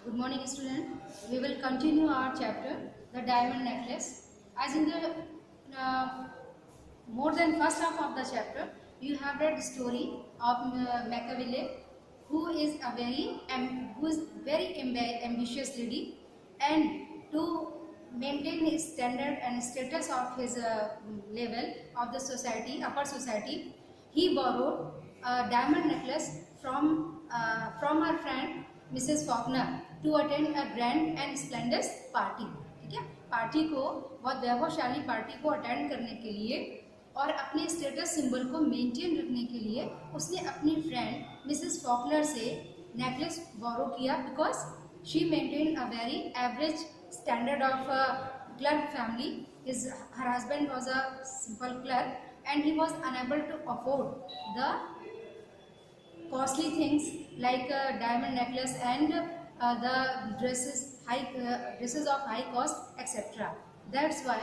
Good morning, student. We will continue our chapter, the diamond necklace. As in the more than first half of the chapter, you have read the story of Machiavelli, who is very ambitious lady, and to maintain his standard and status of his level of the society, upper society, he borrowed a diamond necklace from her friend Mrs. Faulkner to attend a grand and splendid party. ठीक है, party को बहुत वैभवशाली party को attend करने के लिए और अपने स्टेटस सिंबल को मेंटेन रखने के लिए उसने अपनी फ्रेंड मिसेस फॉकलर से नेकलेस बोरो किया because she maintain a very average standard of clerk family. Her husband was a simple clerk and he was unable to afford the costly things like diamond necklace and the dresses of high cost, etc. That's why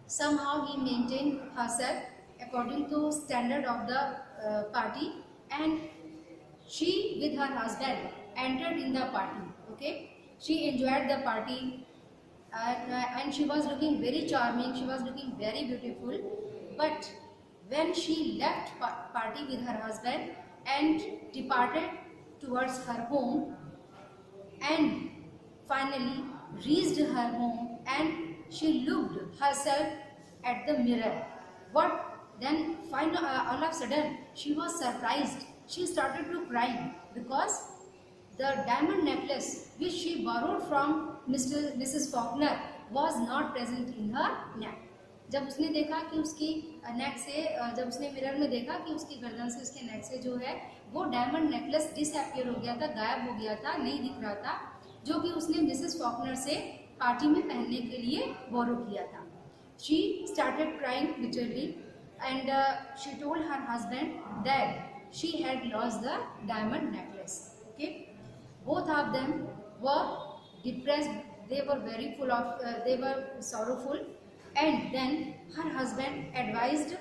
somehow he maintained herself according to standard of the party, and she with her husband entered in the party. Okay, she enjoyed the party and she was looking very charming, she was looking very beautiful. But when she left party with her husband and departed towards her home and finally reached her home and she looked herself at the mirror, what then all of a sudden she was surprised. She started to cry because the diamond necklace which she borrowed from Mrs. Faulkner was not present in her neck. जब उसने देखा कि उसकी नेक से जब उसने mirror में देखा कि उसकी गर्दन से उसके नेक से जो है वो डायमंड नेकलेस डिसअपियर हो गया था, गायब हो गया था, नहीं दिख रहा था, जो कि उसने मिसेस फॉकनर से पार्टी में पहनने के लिए बोरो किया था. She started crying bitterly and she told her husband that she had lost the diamond necklace. Okay, both of them were depressed, they were very full of they were sorrowful. And then her husband advised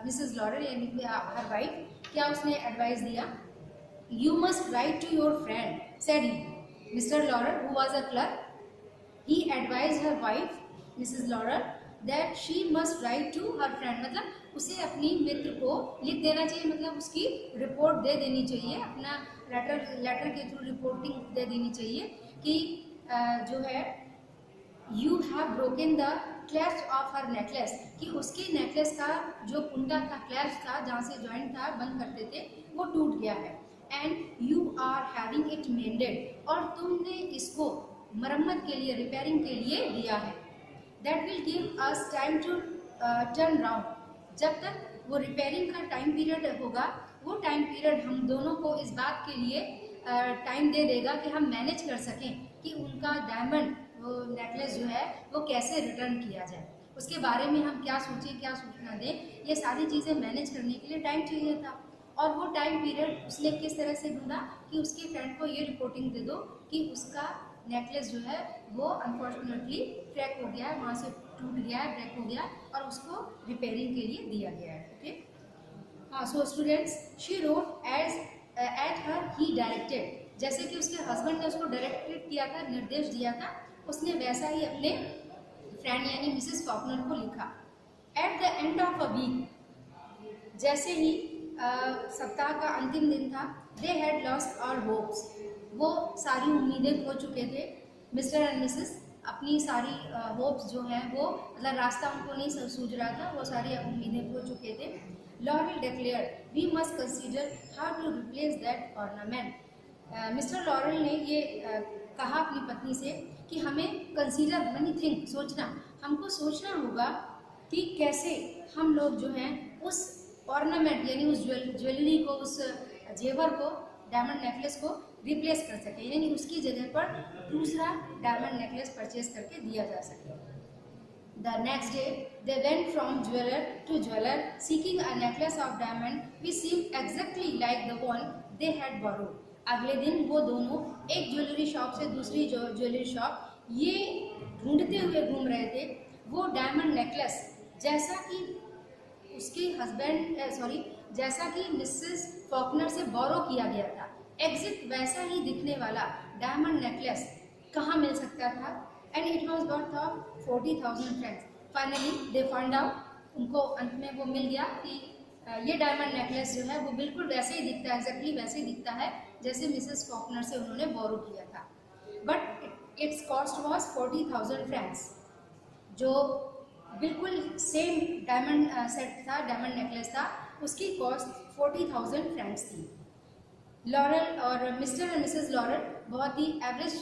Mrs. Laurel यानी her wife. क्या उसने advice दिया? You must write to your friend, said he. Mr. Laurel, who was a clerk, he advised her wife, Mrs. Laurel, that she must write to her friend. मतलब उसे अपनी मित्र को लिख देना चाहिए, मतलब उसकी रिपोर्ट दे देनी चाहिए, अपना लेटर के थ्रू रिपोर्टिंग दे देनी चाहिए कि जो है You have broken the clasp of her necklace, कि उसके नेकलेस का जो कुंडा था, क्लैस्प था, जहाँ से जॉइंट था, बंद करते थे, वो टूट गया है. And you are having it mended, और तुमने इसको मरम्मत के लिए, रिपेयरिंग के लिए दिया है. That will give us time to turn round. जब तक वो रिपेयरिंग का टाइम पीरियड होगा, वो टाइम पीरियड हम दोनों को इस बात के लिए टाइम दे देगा कि हम मैनेज कर सकें कि उनका डायमंड वो नेकलेस जो है वो कैसे रिटर्न किया जाए, उसके बारे में हम क्या सोचें, क्या सूचना दें, ये सारी चीज़ें मैनेज करने के लिए टाइम चाहिए था. और वो टाइम पीरियड उसने किस तरह से ढूंढा कि उसके फ्रेंड को ये रिपोर्टिंग दे दो कि उसका नेकलेस जो है वो अनफॉर्चुनेटली क्रैक हो गया है, वहाँ से टूट गया है, ब्रेक हो गया और उसको रिपेयरिंग के लिए दिया गया है. ओके, हाँ. So students, she wrote at her he directed, जैसे कि उसके हस्बैंड ने उसको डायरेक्टेड किया था, निर्देश दिया था, उसने वैसा ही अपने फ्रेंड यानी मिसेस फॉकनर को लिखा. At the end of a week, जैसे ही सप्ताह का अंतिम दिन था, they had lost all hopes, वो सारी उम्मीदें खो चुके थे. मिस्टर एंड मिसेस अपनी सारी होप्स जो हैं वो, मतलब रास्ता उनको नहीं सूझ रहा था, वो सारी उम्मीदें खो चुके थे. Laurel declared we must consider how to replace that ornament. Mr Laurel ने ये कहा अपनी पत्नी से कि हमें कंसीडर मनी थिंक, सोचना, हमको सोचना होगा कि कैसे हम लोग जो हैं उस ऑर्नामेंट यानी उस ज्वेलरी को, उस जेवर को, डायमंड नेकलेस को रिप्लेस कर सके, यानी उसकी जगह पर दूसरा डायमंड नेकलेस परचेज करके दिया जा सके. The next day they went from jeweler to jeweler seeking a necklace of diamond which seemed exactly like the one they had borrowed. अगले दिन वो दोनों एक ज्वेलरी शॉप से दूसरी ज्वेलरी शॉप ये ढूंढते हुए घूम रहे थे वो डायमंड नेकलेस जैसा कि उसके हस्बैंड जैसा कि मिसेस फॉकनर से बोरो किया गया था. एग्जैक्ट वैसा ही दिखने वाला डायमंड नेकलेस कहाँ मिल सकता था, and it was worth of 40,000 Franks. Finally they find out, उनको अंत में वो मिल गया कि ये डायमंड नेकलेस जो है वो बिल्कुल वैसे ही दिखता है, एग्जैक्टली वैसे ही दिखता है जैसे मिसेस फॉकनर से उन्होंने बोरो किया था। But it's cost was 40,000 Franks, जो बिल्कुल सेम डायमंड सेट था, डायमंड नेकलेस था, उसकी कॉस्ट 40,000 फ्रैंक्स थी। लॉरेल और मिस्टर एंड मिसेस लॉरेल बहुत ही एवरेज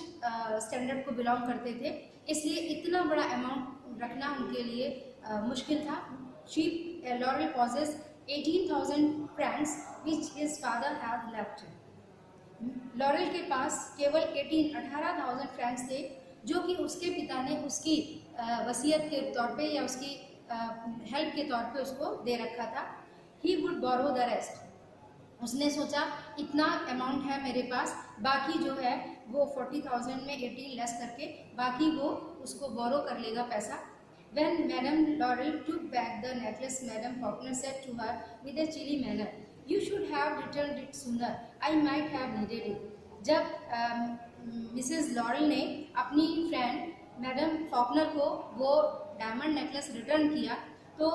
स्टैंडर्ड को बिलोंग करते थे, इसलिए इतना बड़ा अमाउंट रखना उनके लिए मुश्किल था। She laurel possesses 18,000 Franks which his father had left. Laurel के पास केवल 18,000 फ्रैंक्स थे, जो कि उसके पिता ने उसकी वसीयत के तौर पे या उसकी हेल्प के तौर पे उसको दे रखा था। He would borrow the rest. उसने सोचा इतना अमाउंट है मेरे पास, बाकी जो है वो 40,000 में 18 लेस करके बाकी वो उसको बोरो कर लेगा पैसा। When Madame Laurel took back the necklace, Madame Faulkner said to her with a chilly manner, "You should have returned it sooner. I might have needed it." जब मिसेस लॉरेल ने अपनी फ्रेंड मैडम फॉकनर को वो diamond necklace return किया, तो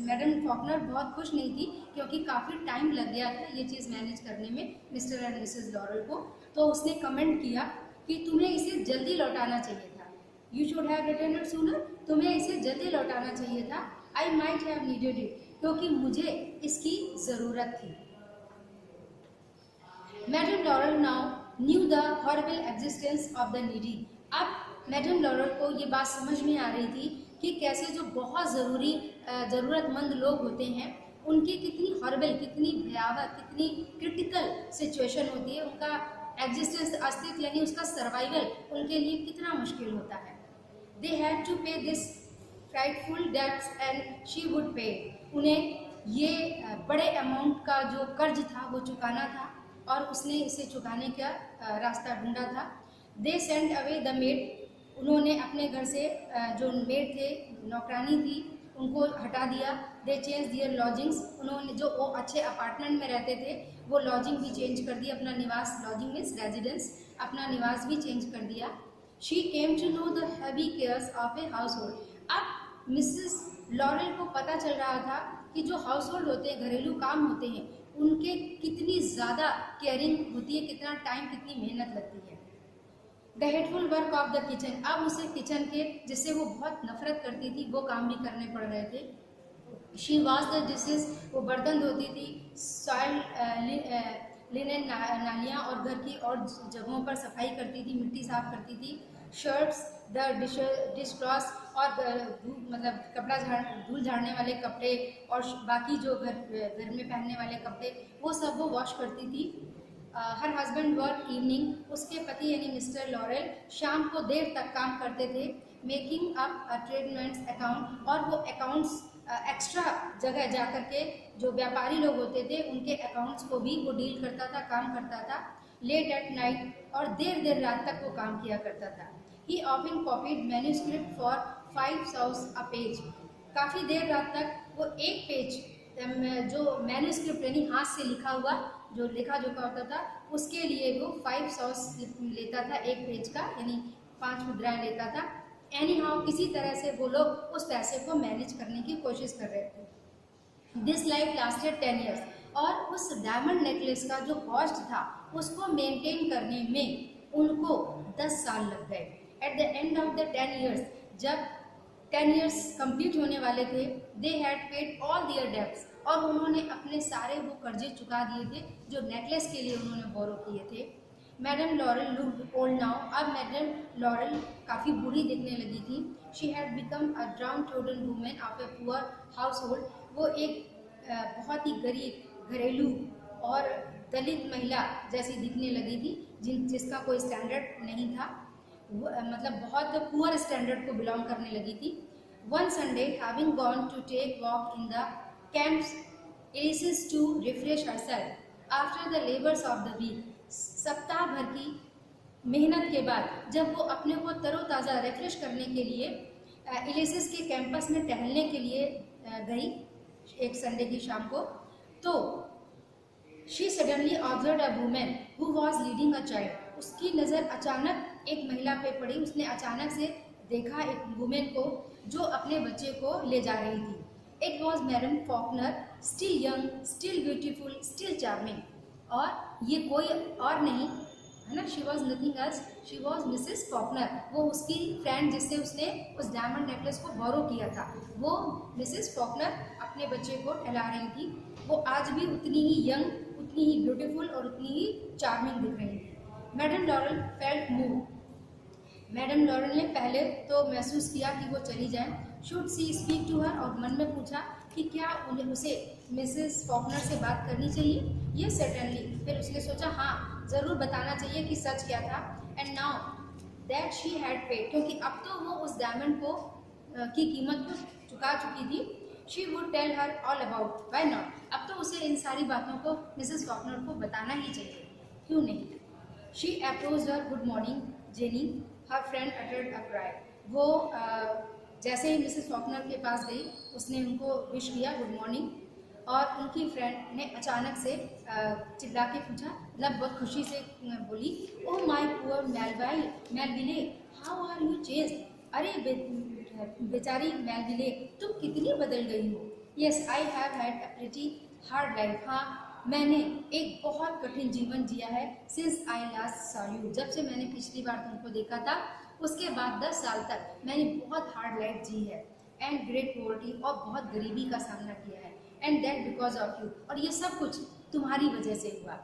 madam Faulkner बहुत खुश नहीं थी, क्योंकि काफ़ी टाइम लग गया था ये चीज़ मैनेज करने में मिस्टर एंड मिसेस लॉरेल को। तो उसने कमेंट किया कि तुम्हें इसे जल्दी लौटाना चाहिए था। You should have return it sooner, तुम्हें इसे जल्दी लौटाना चाहिए था। I might have needed it, क्योंकि मुझे इसकी ज़रूरत थी। Madam laurel now new the horrible existence of the needy. अब मैडम लॉरेल को ये बात समझ में आ रही थी कि कैसे जो बहुत ज़रूरतमंद लोग होते हैं उनकी कितनी हॉरिबल, कितनी भयावह, कितनी क्रिटिकल सिचुएशन होती है, उनका एग्जिस्टेंस, अस्तित्व यानी उसका सर्वाइवल उनके लिए कितना मुश्किल होता है। दे हैड टू पे this frightful debts and she would पे। उन्हें ये बड़े अमाउंट का जो कर्ज था वो चुकाना था, और उसने इसे चुकाने का रास्ता ढूंढा था। They send away the made. उन्होंने अपने घर से जो मेड थे, नौकरानी थी, उनको हटा दिया। दे चेंज दियर लॉजिंग्स। उन्होंने जो वो अच्छे अपार्टमेंट में रहते थे वो लॉजिंग भी चेंज कर दी, अपना निवास, लॉजिंग मीन्स रेजिडेंस, अपना निवास भी चेंज कर दिया। She came to know the heavy cares of a household. अब मिसेस लॉरेल को पता चल रहा था कि जो हाउस होल्ड होते हैं, घरेलू काम होते हैं, उनके कितनी ज़्यादा केयरिंग होती है, कितना टाइम, कितनी मेहनत लगती है। The hateful work of the kitchen. अब उसे किचन के, जिससे वो बहुत नफरत करती थी, वो काम भी करने पड़ रहे थे। She wash the dishes. वो बर्तन धोती थी। सॉइल लिनेन नालियाँ और घर की और जगहों पर सफाई करती थी, मिट्टी साफ करती थी। शर्ट्स, द डिश क्लॉथ्स, और मतलब कपड़ा धूल झाड़ने वाले कपड़े और बाकी जो घर में पहनने वाले कपड़े, वो सब वो वॉश करती थी। Her husband work evening. उसके पति यानी मिस्टर लॉरेल शाम को देर तक काम करते थे। मेकिंग अप ट्रेडमेंट्स अकाउंट। और वो अकाउंट्स एक्स्ट्रा जगह जा कर के जो व्यापारी लोग होते थे उनके अकाउंट्स को भी वो डील करता था, काम करता था। Late at night. और देर देर रात तक वो काम किया करता था। ही ऑफन कॉपीड मैन्यूस्क्रिप्ट फॉर 5 साउस अ पेज। काफ़ी देर रात तक वो एक पेज जो मैन्यूस्क्रिप्ट यानी हाथ से लिखा हुआ जो लिखा जोखा होता था, उसके लिए वो 5 साउस लेता था एक पेज का, यानी 5 मुद्राएं लेता था। एनी हाउ, किसी तरह से वो लोग उस पैसे को मैनेज करने की कोशिश कर रहे थे। This life lasted 10 years. और उस डायमंड नेकलेस का जो कॉस्ट था उसको मेंटेन करने में उनको 10 साल लग गए। At the end of the 10 years, जब 10 ईयर्स कंप्लीट होने वाले थे, they had paid all their debts. और उन्होंने अपने सारे वो कर्जे चुका दिए थे जो नेकलेस के लिए उन्होंने बोरो किए थे। Madam laurel looked old now. अब मैडम लॉरेल काफ़ी बूढ़ी दिखने लगी थी। She had become a down trodden women of a poor house hold. वो एक बहुत ही गरीब, घरेलू और दलित महिला जैसी दिखने लगी थी, जिसका कोई स्टैंडर्ड नहीं था, मतलब बहुत पुअर स्टैंडर्ड को बिलोंग करने लगी थी। One Sunday, having gone to take walk in the camps, Alice's to refresh herself after the labours of the week. सप्ताह भर की मेहनत के बाद जब वो अपने को तरोताज़ा रिफ्रेश करने के लिए एलिसिस के कैंपस में टहलने के लिए गई एक संडे की शाम को, तो She suddenly observed a woman who was leading a child. उसकी नज़र अचानक एक महिला पे पड़ी. उसने अचानक से देखा एक वुमेन को जो अपने बच्चे को ले जा रही थी. It was madam Faulkner, still young, still beautiful, still charming. और ये कोई और नहीं है ना, she was nothing else, she was Mrs Faulkner. वो उसकी फ्रेंड जिससे उसने उस डायमंड नेकलेस को बोरो किया था, वो मिसेस फॉकनर अपने बच्चे को टहला रही थी. वो आज भी उतनी ही यंग, उतनी ही ब्यूटीफुल और उतनी ही चार्मिंग दिख रही थी. Madam Laurel felt move. Madam Laurel ने पहले तो महसूस किया कि वो चली जाए. Should she speak to her, और मन में पूछा कि क्या उसे मिसेस फॉकनर से बात करनी चाहिए. ये सर्टेनली. फिर उसने सोचा हाँ ज़रूर बताना चाहिए कि सच क्या था. And now that she had paid, क्योंकि अब तो वो उस डायमंड को की कीमत को चुका चुकी थी. She would tell her all about, why not. अब तो उसे इन सारी बातों को मिसेस फॉकनर को बताना ही चाहिए, क्यों नहीं. She approached her. Good morning jenny. Her friend uttered a cry. वो जैसे ही मिसेस फॉकनर के पास गई उसने उनको विश किया गुड मॉर्निंग, और उनकी फ्रेंड ने अचानक से चिल्ला के पूछा, मतलब बहुत खुशी से बोली, oh my poor Melville, how are you changed. अरे बेचारी मेलविले, तुम कितनी बदल गई हो. Yes I have had a pretty hard life. हाँ मैंने एक बहुत कठिन जीवन जिया है. Since I last saw you, जब से मैंने पिछली बार तुमको देखा था उसके बाद 10 साल तक मैंने बहुत हार्ड लाइफ जी है. एंड ग्रेट पॉवर्टी, और बहुत गरीबी का सामना किया है. And that because of you, और ये सब कुछ तुम्हारी वजह से हुआ.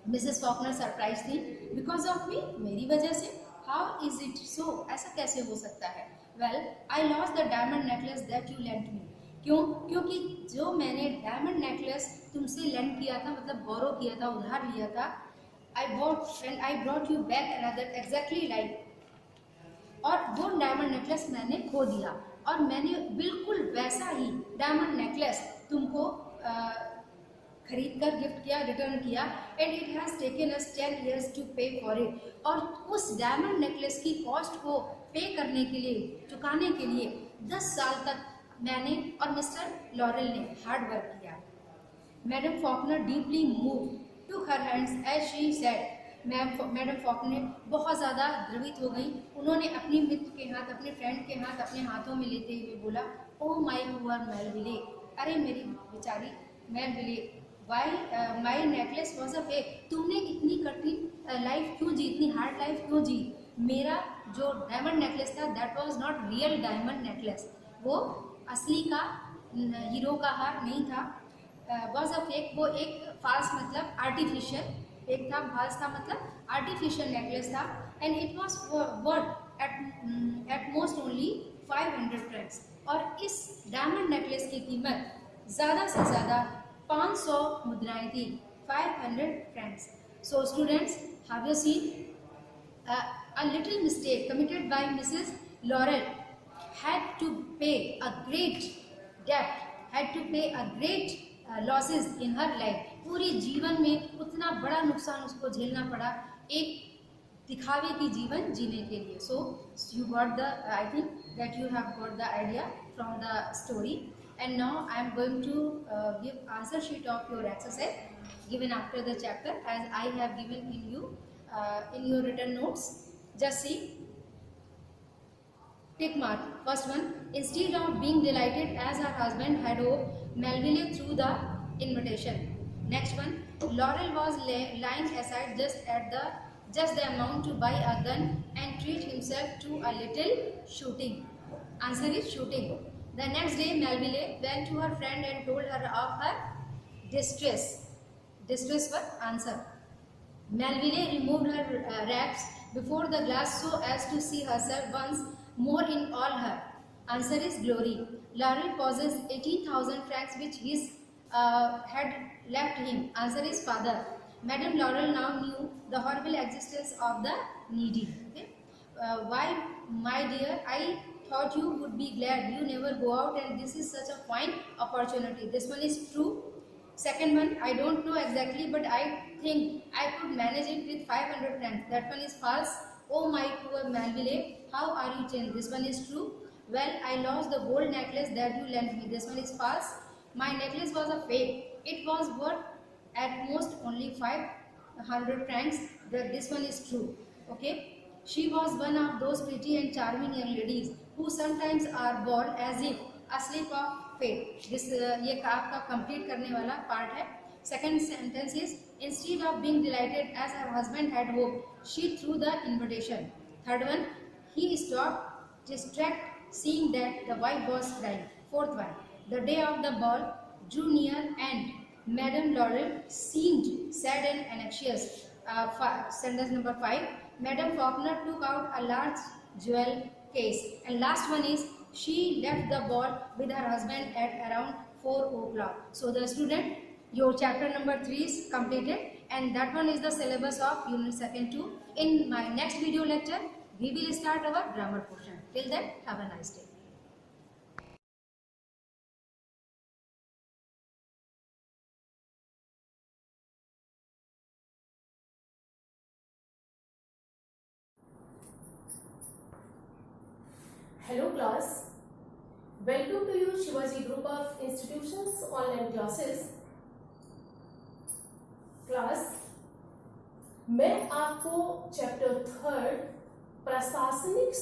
मिसेस फॉकनर सरप्राइज थी. बिकॉज ऑफ मी, मेरी वजह से. हाउ इज इट सो, ऐसा कैसे हो सकता है. Well I lost the diamond necklace that you lent me. क्यों, क्योंकि जो मैंने डायमंड नेकलेस तुमसे लेंड किया था, मतलब बोरो किया था, उधार लिया था, I brought you back another exactly like, और वो डायमंड नेकलेस मैंने खो दिया, और मैंने बिल्कुल वैसा ही डायमंड नेकलेस तुमको खरीद कर गिफ्ट किया, रिटर्न किया. And it has taken us 10 years to pay for it. और उस डायमंड नेकलेस की कॉस्ट को पे करने के लिए, चुकाने के लिए 10 साल तक मैंने और मिस्टर लॉरेल ने हार्ड वर्क किया. Madam Faulkner deeply move to her hands as she said. Madam Faulkner बहुत ज़्यादा द्रवित हो गई. उन्होंने अपनी मित्र के हाथ, अपने फ्रेंड के हाथ अपने हाथों में लेते हुए बोला, ओह माई पुअर मेलविले, अरे मेरी बेचारी Melville, why my necklace was a fake. तुमने इतनी कठिन लाइफ क्यों जी, इतनी हार्ड लाइफ क्यों जी. मेरा जो डायमंड नेकलेस था that was not real diamond necklace, वो असली का हीरो का हार नहीं था. वॉज अ फेक, वो एक फाल्स मतलब आर्टिफिशियल, एक था फाल्स था मतलब आर्टिफिशियल नेकलेस था. And it was worth at most only 500 francs. और इस डायमंड नेकलेस की कीमत ज़्यादा से ज़्यादा 500 मुद्राएं थी, 500 francs. So students, have you seen a little mistake committed by Mrs. Laurel had to pay a great debt, had to pay a great losses in her life. पूरे जीवन में उतना बड़ा नुकसान उसको झेलना पड़ा एक दिखावे की जीवन जीने के लिए. So you got the, I think that you have got the idea from the story. And now I am going to give answer sheet of your exercise given after the chapter as I have given in you in your written notes. Just see. Tick mark. First one. Instead of being delighted as her husband had hoped, Melville threw the invitation. Next one. Laurel was lying aside just the amount to buy a gun and treat himself to a little shooting. Answer is shooting. The next day, Melville went to her friend and told her of her distress. Distress was answer. Melville removed her wraps before the glass so as to see herself once more in all her. Answer is glory. Laurel possessed 18,000 francs which his had left him. Answer is father. Madame Laurel now knew the horrible existence of the needy. Okay? Why, my dear, I thought you would be glad you never go out and this is such a fine opportunity. This one is true. Second one, I don't know exactly but I think I could manage it with 500 francs. That one is false. Oh my poor Melville, how are you changed? This one is true. Well, I lost the gold necklace that you lent me. This one is false. My necklace was a fake. It was worth at most only 500 francs. This one is true. Okay. She was one of those pretty and charming young ladies who sometimes are bored as if a slip of fate. This ये आपका complete करने वाला part है. Second sentence is, instead of being delighted as her husband had hoped, she threw the invitation. Third one, he stopped distracted seeing that the wife was crying. Fourth one, the day of the ball drew near and Madame Laurel seemed sad and anxious. Sentence number 5, Madame Faulkner took out a large jewel case. And last one is, she left the ball with her husband at around 4 o'clock. So the student, your chapter number 3 is completed, and that one is the syllabus of unit 2. In my next video lecture, we will start our grammar portion. Till then, have a nice day. Hello class, welcome to you Shivaji Group of Institutions online classes. Class मैं आपको chapter 3 प्रशासनिक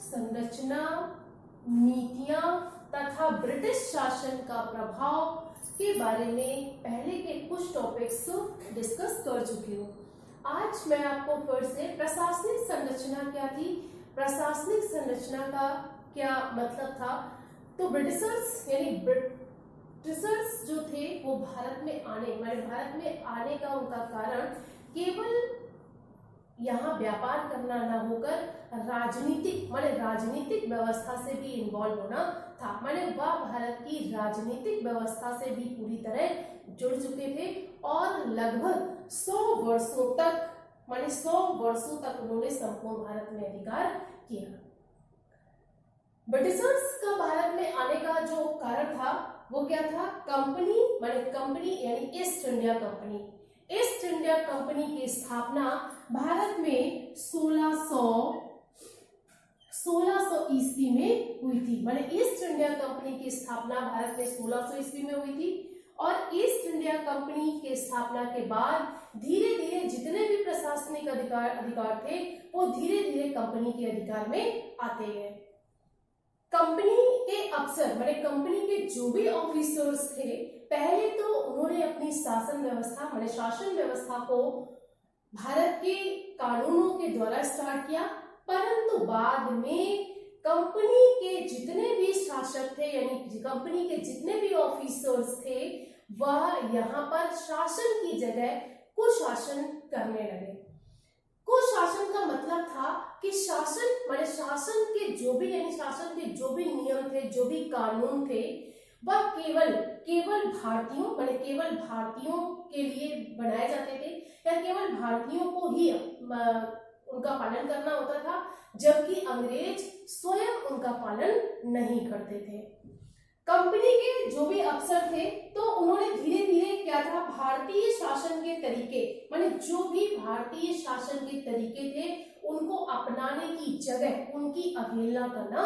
संरचना नीतियां तथा British शासन का प्रभाव के बारे में पहले के कुछ टॉपिक्स डिस्कस कर चुकी हूँ। आज मैं आपको फिर से प्रशासनिक संरचना क्या थी, प्रशासनिक संरचना का क्या मतलब था, तो ब्रिटिशर्स यानी ब्रिटिशर्स जो थे वो भारत में आने का उनका कारण केवल यहाँ व्यापार करना ना होकर राजनीतिक व्यवस्था से भी इन्वॉल्व होना था। वह भारत की राजनीतिक व्यवस्था से भी पूरी तरह जुड़ चुके थे और लगभग 100 वर्षों तक उन्होंने संपूर्ण भारत में अधिकार किया। ब्रिटिशर्स का भारत में आने का जो कारण था वो क्या था, कंपनी यानी ईस्ट इंडिया कंपनी की स्थापना भारत में 1600 ईस्वी में हुई थी। ईस्ट इंडिया कंपनी की स्थापना भारत में 1600 ईस्वी में हुई थी और ईस्ट इंडिया कंपनी के स्थापना के बाद धीरे धीरे जितने भी प्रशासनिक अधिकार थे वो धीरे धीरे कंपनी के अधिकार में आते गए। कंपनी के अफसर कंपनी के जो भी ऑफिसर्स थे, पहले तो उन्होंने अपनी शासन व्यवस्था को भारत के कानूनों के द्वारा स्टार्ट किया, परंतु बाद में कंपनी के जितने भी शासक थे यानी कंपनी के जितने भी ऑफिसर्स थे वह यहाँ पर शासन की जगह कुशासन करने लगे। कुशासन का मतलब था कि शासन के जो भी नियम थे, जो भी कानून थे, वह केवल भारतीयों के लिए बनाए जाते थे या केवल भारतीयों को ही उनका पालन करना होता था, जबकि अंग्रेज स्वयं उनका पालन नहीं करते थे। कंपनी के जो भी अफसर थे तो उन्होंने धीरे धीरे क्या था, भारतीय शासन के तरीके जो भी भारतीय शासन के तरीके थे उनको अपनाने की जगह उनकी अवहेलना करना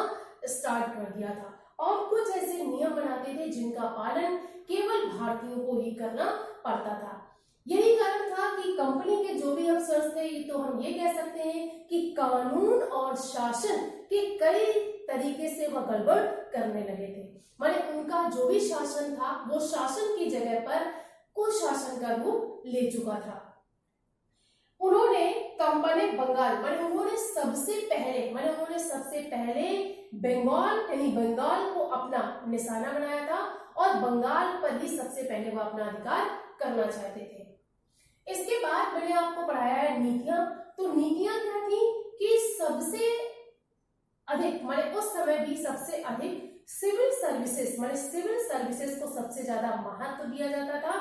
स्टार्ट कर दिया था और कुछ ऐसे नियम बनाते थे जिनका पालन केवल भारतीयों को ही करना पड़ता था। यही कारण था कि कंपनी के जो भी अफसर थे, तो हम ये कह सकते हैं कि कानून और शासन के कई तरीके से वह गड़बड़ करने लगे थे। उनका जो भी शासन था वो शासन की जगह पर कुशासन का रूप ले चुका था। उन्होंने उन्होंने सबसे पहले बंगाल को अपना निशाना बनाया था और बंगाल पर ही सबसे पहले वो अपना अधिकार करना चाहते थे। इसके बाद मैंने आपको पढ़ाया है नीतियां। तो नीतियां क्या थी कि सबसे अधिक उस समय भी सबसे अधिक सिविल सर्विसेज को सबसे ज्यादा महत्व दिया जाता था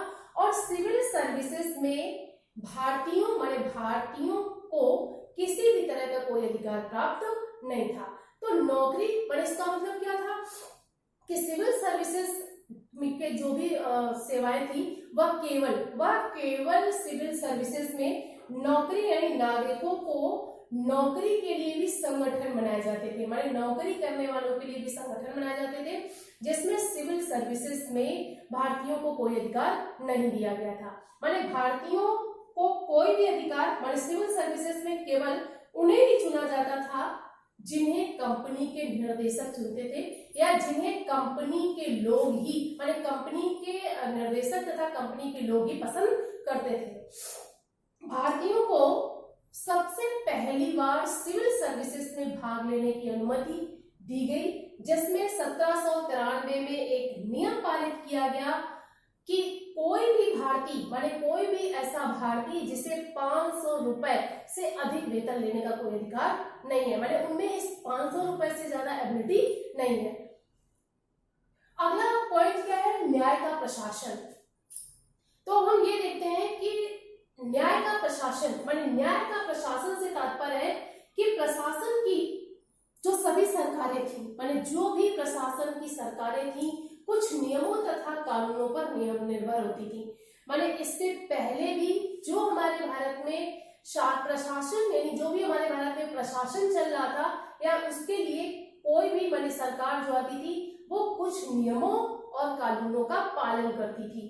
और सिविल सर्विसेज में भारतीयों को किसी भी तरह का कोई अधिकार प्राप्त नहीं था। तो नौकरी इसका मतलब क्या था कि सिविल सर्विसेज के जो भी सेवाएं थी वह केवल सिविल सर्विसेज में नौकरी यानी नागरिकों को नौकरी के लिए भी संगठन बनाए जाते थे, माने नौकरी करने वालों के लिए भी संगठन बनाए जाते थे, जिसमें सिविल सर्विसेज में भारतीयों को कोई अधिकार नहीं दिया गया था। माने भारतीयों को कोई भी अधिकार, माने सिविल सर्विसेज में केवल उन्हें ही चुना जाता था जिन्हें कंपनी के निर्देशक चुनते थे, या जिन्हें कंपनी के लोग ही, माने कंपनी के निर्देशक तथा कंपनी के लोग ही पसंद करते थे। भारतीयों को सबसे पहली बार सिविल सर्विसेज में भाग लेने की अनुमति दी गई, जिसमें 1793 में एक नियम पारित किया गया कि कोई भी भारतीय, माने कोई भी ऐसा भारतीय जिसे 500 रुपए से अधिक वेतन लेने का कोई अधिकार नहीं है, माने उनमें इस 500 रुपए से ज्यादा एबिलिटी नहीं है। अगला पॉइंट क्या है? न्याय का प्रशासन। तो हम ये देखते हैं कि न्याय का प्रशासन, माने न्याय का प्रशासन से तात्पर्य है कि प्रशासन की जो सभी सरकारें थी, माने जो भी प्रशासन की सरकारें थी, कुछ नियमों तथा कानूनों पर निर्भर होती थी। माने इससे पहले भी जो हमारे भारत में प्रशासन, यानी जो भी हमारे भारत में प्रशासन चल रहा था, या उसके लिए कोई भी माने सरकार जो आती थी, वो कुछ नियमों और कानूनों का पालन करती थी,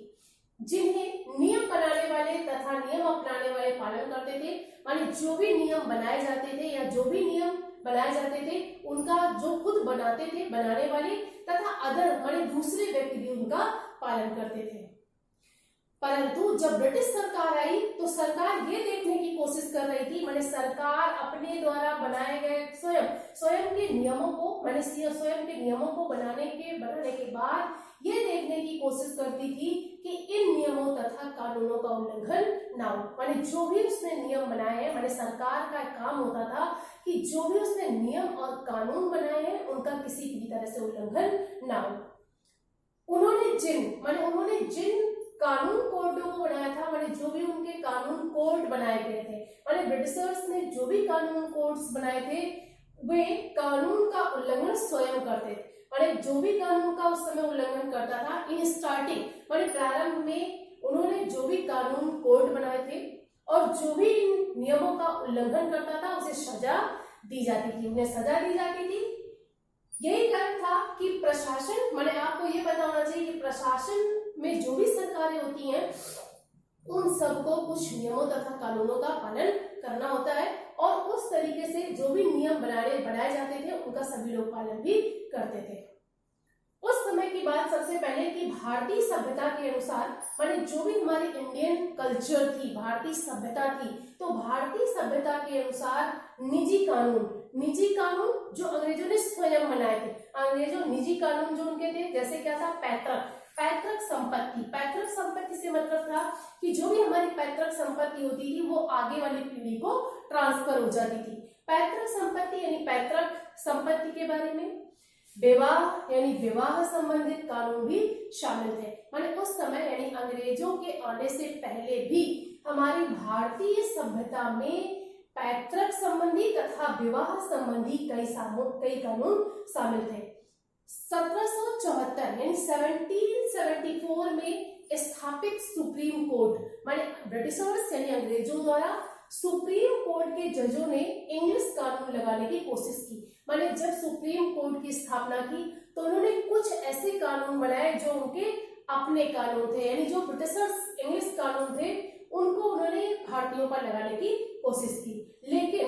जिन्हें नियम बनाने वाले तथा नियम अपनाने वाले पालन करते थे। माने जो भी नियम बनाए जाते थे या जो भी नियम बनाए जाते थे, उनका जो खुद बनाते थे, बनाने वाले तथा अदर माने दूसरे व्यक्ति भी उनका पालन करते थे। परंतु जब ब्रिटिश सरकार आई तो सरकार ये देखने की कोशिश कर रही थी, माने सरकार अपने द्वारा बनाए गए स्वयं के नियमों को, माने स्वयं के नियमों को बनाने के बाद ये देखने की कोशिश करती थी कि इन नियमों तथा कानूनों का उल्लंघन ना हो। माने जो भी उसने नियम बनाए हैं, माने सरकार का काम होता था कि जो भी उसने नियम और कानून बनाए हैं, उनका किसी भी तरह से उल्लंघन ना हो। उन्होंने जिन कानून कोडों को बनाया था, माने जो भी उनके कानून कोड बनाए गए थे, माने ब्रिटिशर्स ने जो भी कानून कोड्स बनाए थे, वे कानून का उल्लंघन स्वयं करते थे। माने जो भी कानून का उस समय उल्लंघन करता था, इन स्टार्टिंग माने प्रारंभ में उन्होंने जो भी कानून कोड बनाए थे और जो भी इन नियमों का उल्लंघन करता था, उसे सजा दी जाती थी, उन्हें सजा दी जाती थी। यही कारण था कि प्रशासन, माने आपको ये पता होना चाहिए कि प्रशासन में जो भी सरकारें होती हैं, उन सबको कुछ नियमों तथा कानूनों का पालन करना होता है, और उस तरीके से जो भी नियम बनाए जाते थे, उनका सभी लोग पालन भी करते थे। उस समय की बात सबसे पहले कि भारतीय सभ्यता के अनुसार, माने जो भी हमारी इंडियन कल्चर थी, भारतीय सभ्यता थी, तो भारतीय सभ्यता के अनुसार निजी कानून जो अंग्रेजों ने स्वयं बनाए थे, अंग्रेजों निजी कानून जो उनके थे, जैसे क्या था? पैतृक संपत्ति से मतलब था कि जो भी हमारी पैतृक संपत्ति होती थी, वो आगे वाली पीढ़ी को ट्रांसफर हो जाती थी। पैतृक संपत्ति यानी पैतृक संपत्ति के बारे में विवाह यानी विवाह संबंधित कानून भी शामिल थे। माने उस समय यानी अंग्रेजों के आने से पहले भी हमारी भारतीय सभ्यता में पैतृक संबंधी तथा विवाह संबंधी कई कानून शामिल थे। 1774 यानी 1774 में स्थापित सुप्रीम कोर्ट, माने ब्रिटिशर्स यानी अंग्रेजों द्वारा सुप्रीम कोर्ट के जजों ने इंग्लिश कानून लगाने की कोशिश की। माने जब सुप्रीम कोर्ट की स्थापना की तो उन्होंने कुछ ऐसे कानून बनाए जो उनके अपने कानून थे, यानी जो ब्रिटिशर्स इंग्लिश कानून थे, उनको उन्होंने भारतीयों पर लगाने की कोशिश की। लेकिन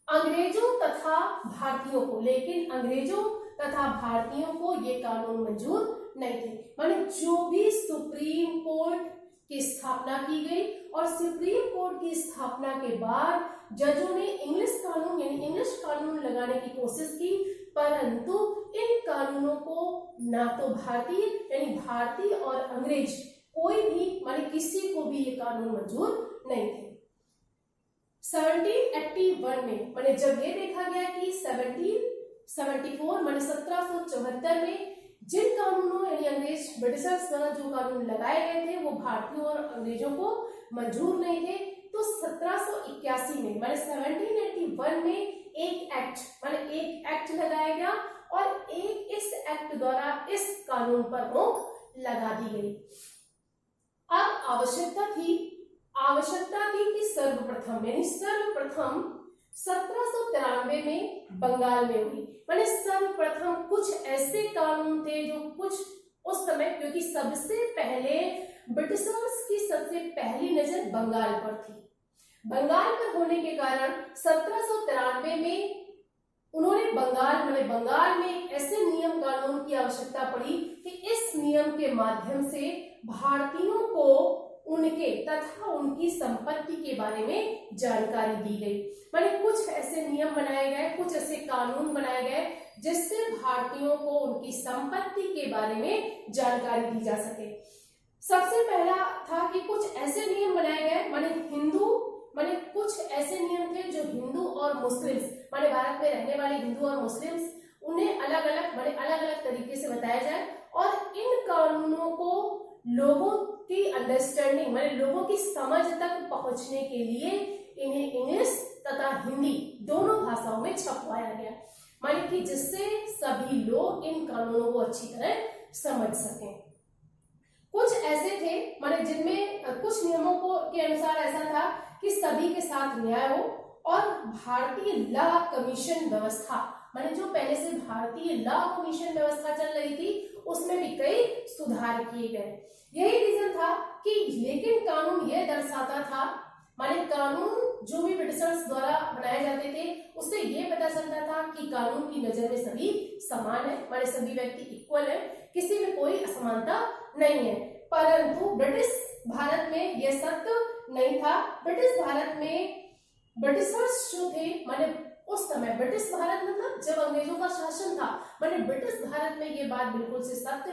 अंग्रेजों तथा भारतीयों को ये कानून मंजूर नहीं थे। माने जो भी सुप्रीम कोर्ट की स्थापना की गई और सुप्रीम कोर्ट की स्थापना के बाद जजों ने इंग्लिश कानून लगाने की कोशिश की, परंतु इन कानूनों को ना तो भारतीय और अंग्रेज कोई भी माने किसी को भी ये कानून मंजूर नहीं थे। 1781 में माने जब ये देखा गया कि 1774 माने 1774 में जिन कानूनों यानी ब्रिटिशर्स द्वारा जो कानून लगाए गए थे वो भारतीयों और अंग्रेजों को मंजूर नहीं थे, तो 1781 में माने 1781 में एक एक्ट लगाया गया और इस एक्ट द्वारा इस कानून पर रोक लगा दी गई। अब आवश्यकता थी आवश्यकता थी कि सर्वप्रथम 1793 में बंगाल में हुई। माने सर्वप्रथम कुछ ऐसे कानून थे जो कुछ उस समय, क्योंकि सबसे पहले ब्रिटिशर्स की सबसे पहली नजर बंगाल पर थी। बंगाल पर होने के कारण 1793 में उन्होंने बंगाल में ऐसे नियम कानून की आवश्यकता पड़ी कि इस नियम के माध्यम से भारतीयों को उनके तथा उनकी संपत्ति के बारे में जानकारी दी गई। माने कुछ ऐसे नियम बनाए गए, कुछ ऐसे कानून बनाए गए जिससे भारतीयों को उनकी संपत्ति के बारे में जानकारी दी जा सके। सबसे पहला था कि कुछ ऐसे नियम बनाए गए, माने कुछ ऐसे नियम थे जो हिंदू और मुस्लिम्स, माने भारत में रहने वाले हिंदू और मुस्लिम्स, उन्हें अलग अलग तरीके से बताया जाए और इन कानूनों को लोगों की अंडरस्टैंडिंग, माने लोगों की समझ तक पहुंचने के लिए इन्हें इंग्लिश तथा हिंदी दोनों भाषाओं में छपवाया गया, माने कि जिससे सभी लोग इन कानूनों को अच्छी तरह समझ सकें। कुछ ऐसे थे, माने जिनमें कुछ नियमों को के अनुसार ऐसा था कि सभी के साथ न्याय हो और भारतीय लॉ कमीशन व्यवस्था, माने जो पहले से भारतीय लॉ कमीशन व्यवस्था चल रही थी उसमें भी कई सुधार किए गए। यही रीजन था कि, लेकिन कानून यह दर्शाता था, माने कानून जो भी ब्रिटिशर्स द्वारा बनाए जाते थे उससे ये पता चलता था कि कानून की नजर में सभी समान है, माने सभी व्यक्ति इक्वल है, किसी में कोई असमानता नहीं है। परंतु ब्रिटिश भारत में यह सत्य नहीं था। ब्रिटिश भारत में ब्रिटिशर्स जो थे, माने उस समय ब्रिटिश भारत मतलब जब अंग्रेजों का शासन था, माने ब्रिटिश भारत में ये बात बिल्कुल से सत्य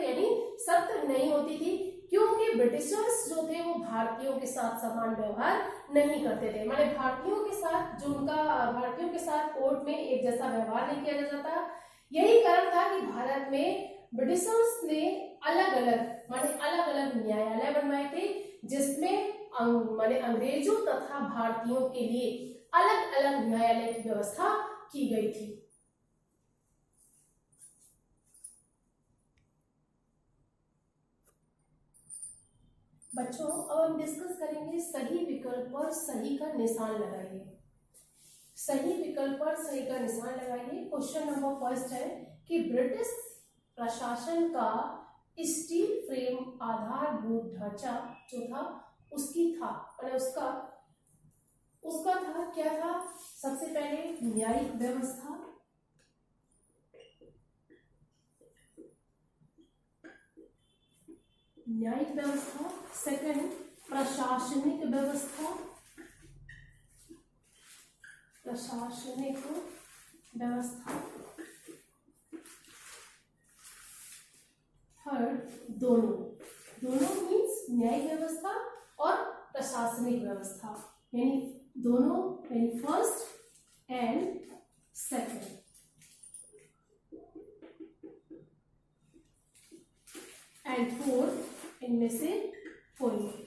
नहीं होती थी, क्योंकि ब्रिटिशर्स जो थे वो भारतीयों के साथ समान व्यवहार नहीं करते थे। माने भारतीयों के साथ कोर्ट में एक जैसा व्यवहार नहीं किया जाता। यही कारण था कि भारत में ब्रिटिशर्स ने अलग अलग न्यायालय बनवाए थे, जिसमें माने अंग्रेजों तथा भारतीयों के लिए अलग अलग न्यायालय की व्यवस्था की गई थी। बच्चों, अब हम डिस्कस करेंगे सही विकल्प पर सही का निशान लगाइए। सही विकल्प पर सही का निशान लगाइए। क्वेश्चन नंबर फर्स्ट है कि ब्रिटिश प्रशासन का स्टील फ्रेम आधारभूत ढांचा जो था उसकी था, उसका था क्या था? सबसे पहले न्यायिक व्यवस्था, सेकंड प्रशासनिक व्यवस्था, थर्ड दोनों मीन्स न्यायिक व्यवस्था और प्रशासनिक व्यवस्था, यानी दोनों, यानी first and second. And fourth, इनमें से कोई नहीं।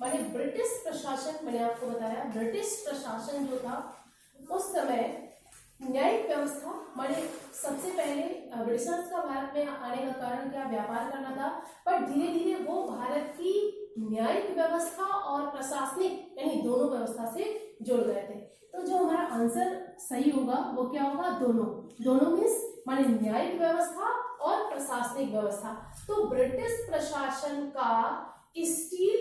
माने ब्रिटिश प्रशासन, मैंने आपको बताया ब्रिटिश प्रशासन जो था उस समय न्यायिक व्यवस्था, माने सबसे पहले ब्रिटिशर्स का भारत में आने का कारण क्या? व्यापार करना था, पर धीरे धीरे वो भारत की न्यायिक व्यवस्था और प्रशासनिक यानी दोनों व्यवस्था से जुड़ गए थे। तो जो हमारा आंसर सही होगा वो क्या होगा? दोनों मीन्स माने न्यायिक व्यवस्था और प्रशासनिक व्यवस्था। तो ब्रिटिश प्रशासन का स्टील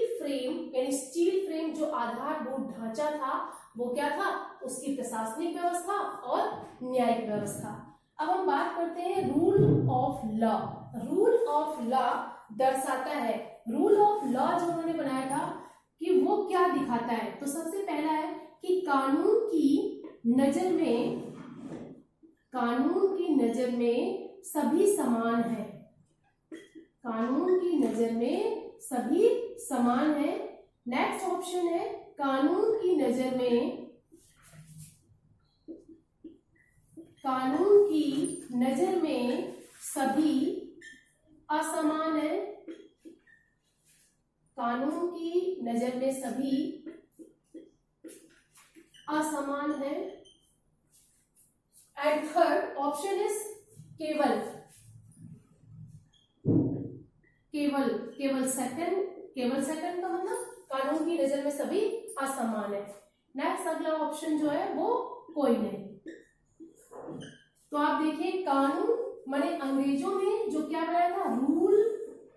फ्रेम जो आधारभूत ढांचा था वो क्या था? उसकी प्रशासनिक व्यवस्था और न्यायिक व्यवस्था। अब हम बात करते हैं rule of law. Rule of law दर्शाता है, रूल ऑफ लॉ जो उन्होंने बनाया था कि वो क्या दिखाता है? तो सबसे पहला है कि कानून की नजर में सभी समान है। कानून की नजर में सभी समान है। नेक्स्ट ऑप्शन है कानून की नजर में सभी असमान है। कानून की नजर में सभी असमान है। एंड थर्ड ऑप्शन इज केवल केवल सेकंड का मतलब कानून की नजर में सभी असमान है। नेक्स्ट अगला ऑप्शन जो है वो कोई नहीं। तो आप देखिए कानून माने अंग्रेजों ने जो क्या बनाया था, rule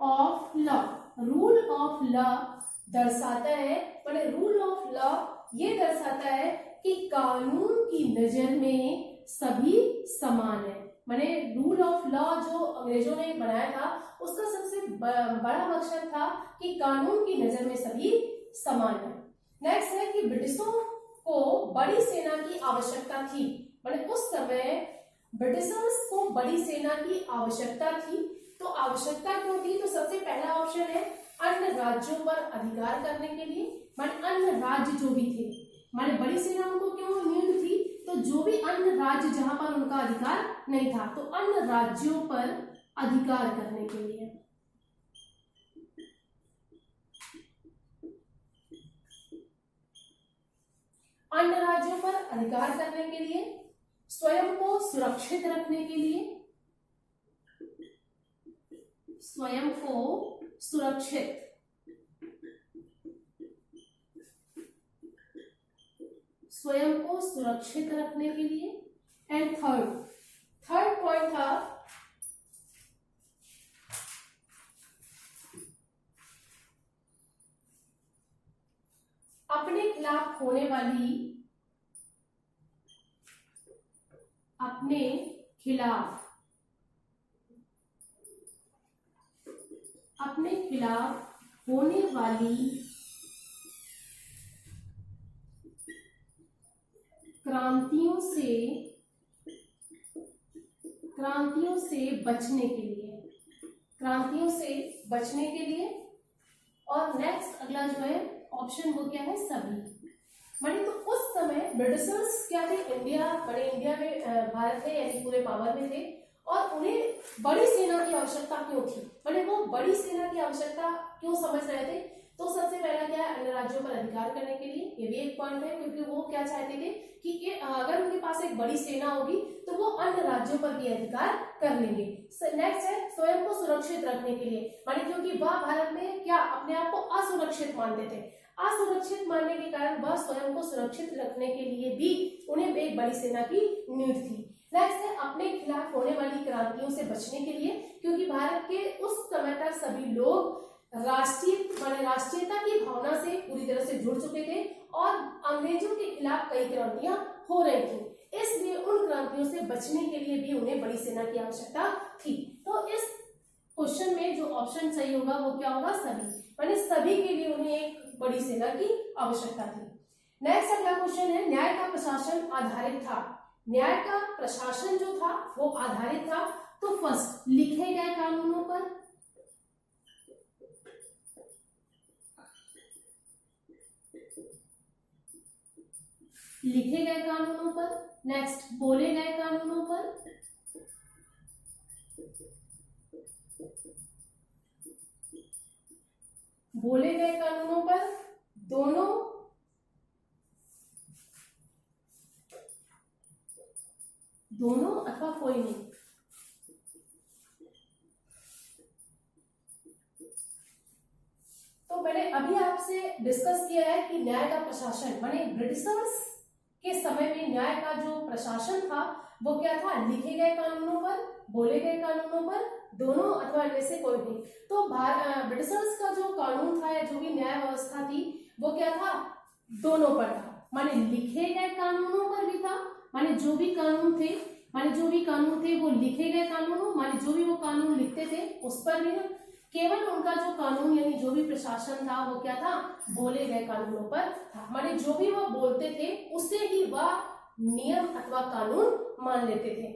of law. Rule of law दर्शाता है, माने रूल ऑफ लॉ ये दर्शाता है कि कानून की नजर में सभी समान है। माने रूल ऑफ लॉ जो अंग्रेजों ने बनाया था उसका सबसे बड़ा मकसद था कि कानून की नजर में सभी समान है। नेक्स्ट है कि ब्रिटिशों को बड़ी सेना की आवश्यकता थी। माने उस समय ब्रिटिशर्स को बड़ी सेना की आवश्यकता थी। तो आवश्यकता क्यों थी? तो सबसे पहला ऑप्शन है अन्य राज्यों पर अधिकार करने के लिए। माने अन्य राज्य जो भी थे, माने बड़ी सेना उनको क्यों नीड थी? तो जो भी अन्य राज्य जहां पर उनका अधिकार नहीं था, तो अन्य राज्यों पर अधिकार करने के लिए। अन्य राज्यों पर अधिकार करने के लिए, स्वयं को सुरक्षित रखने के लिए, स्वयं को सुरक्षित रखने के लिए। एंड थर्ड पॉइंट था अपने खिलाफ होने वाली क्रांतियों से बचने के लिए। और नेक्स्ट अगला जो है ऑप्शन वो क्या है, सभी। माने तो उस समय ब्रिटिशर्स क्या थे, इंडिया में भारत में यानी पूरे पावर में थे और उन्हें बड़ी सेना की आवश्यकता क्यों थी? माने वो बड़ी सेना की आवश्यकता क्यों समझ रहे थे? तो सबसे पहला क्या है, अन्य राज्यों पर अधिकार करने के लिए। ये भी एक पॉइंट है, क्योंकि वो क्या चाहते थे कि अगर उनके पास एक बड़ी सेना होगी तो वो अन्य राज्यों पर भी अधिकार कर लेंगे। नेक्स्ट है स्वयं को सुरक्षित रखने के लिए। माने क्योंकि वह भारत में क्या अपने आप को असुरक्षित मानते थे। असुरक्षित मानने के कारण वह स्वयं को सुरक्षित रखने के लिए भी उन्हें एक बड़ी सेना की नीड थी। नेक्स्ट है अपने खिलाफ होने वाली क्रांतियों से बचने के लिए, क्योंकि भारत के उस समय तक सभी लोग राष्ट्रीयता की भावना से पूरी तरह से जुड़ चुके थे और अंग्रेजों के खिलाफ कई क्रांतियां हो रही थी। इसलिए उन क्रांतियों से बचने के लिए भी उन्हें बड़ी सेना की आवश्यकता थी। तो इस क्वेश्चन में जो ऑप्शन सही होगा वो क्या होगा, सभी। माने सभी के लिए उन्हें एक बड़ी सेना की आवश्यकता थी। नेक्स्ट अगला क्वेश्चन है, न्याय का प्रशासन आधारित था। न्याय का प्रशासन जो था वो आधारित था तो फर्स्ट लिखे गए कानूनों पर, नेक्स्ट बोले गए कानूनों पर, दोनों अथवा कोई नहीं। तो मैंने अभी आपसे डिस्कस किया है कि न्याय का प्रशासन माने ब्रिटिशर्स के समय में न्याय का जो प्रशासन था वो क्या था, लिखे गए कानूनों पर, बोले गए कानूनों पर, दोनों अथवा इनमें से कोई नहीं। तो ब्रिटिशर्स का जो कानून था या जो भी न्याय व्यवस्था थी वो क्या था, दोनों पर था। माने लिखे गए कानूनों पर भी था, माने जो भी कानून थे वो लिखे गए कानूनों, माने जो भी वो कानून लिखते थे उस पर भी, केवल उनका जो कानून यानी जो भी प्रशासन था वो क्या था, बोले गए कानूनों पर था। माने जो भी वो बोलते थे उसे ही वह नियम अथवा कानून मान लेते थे।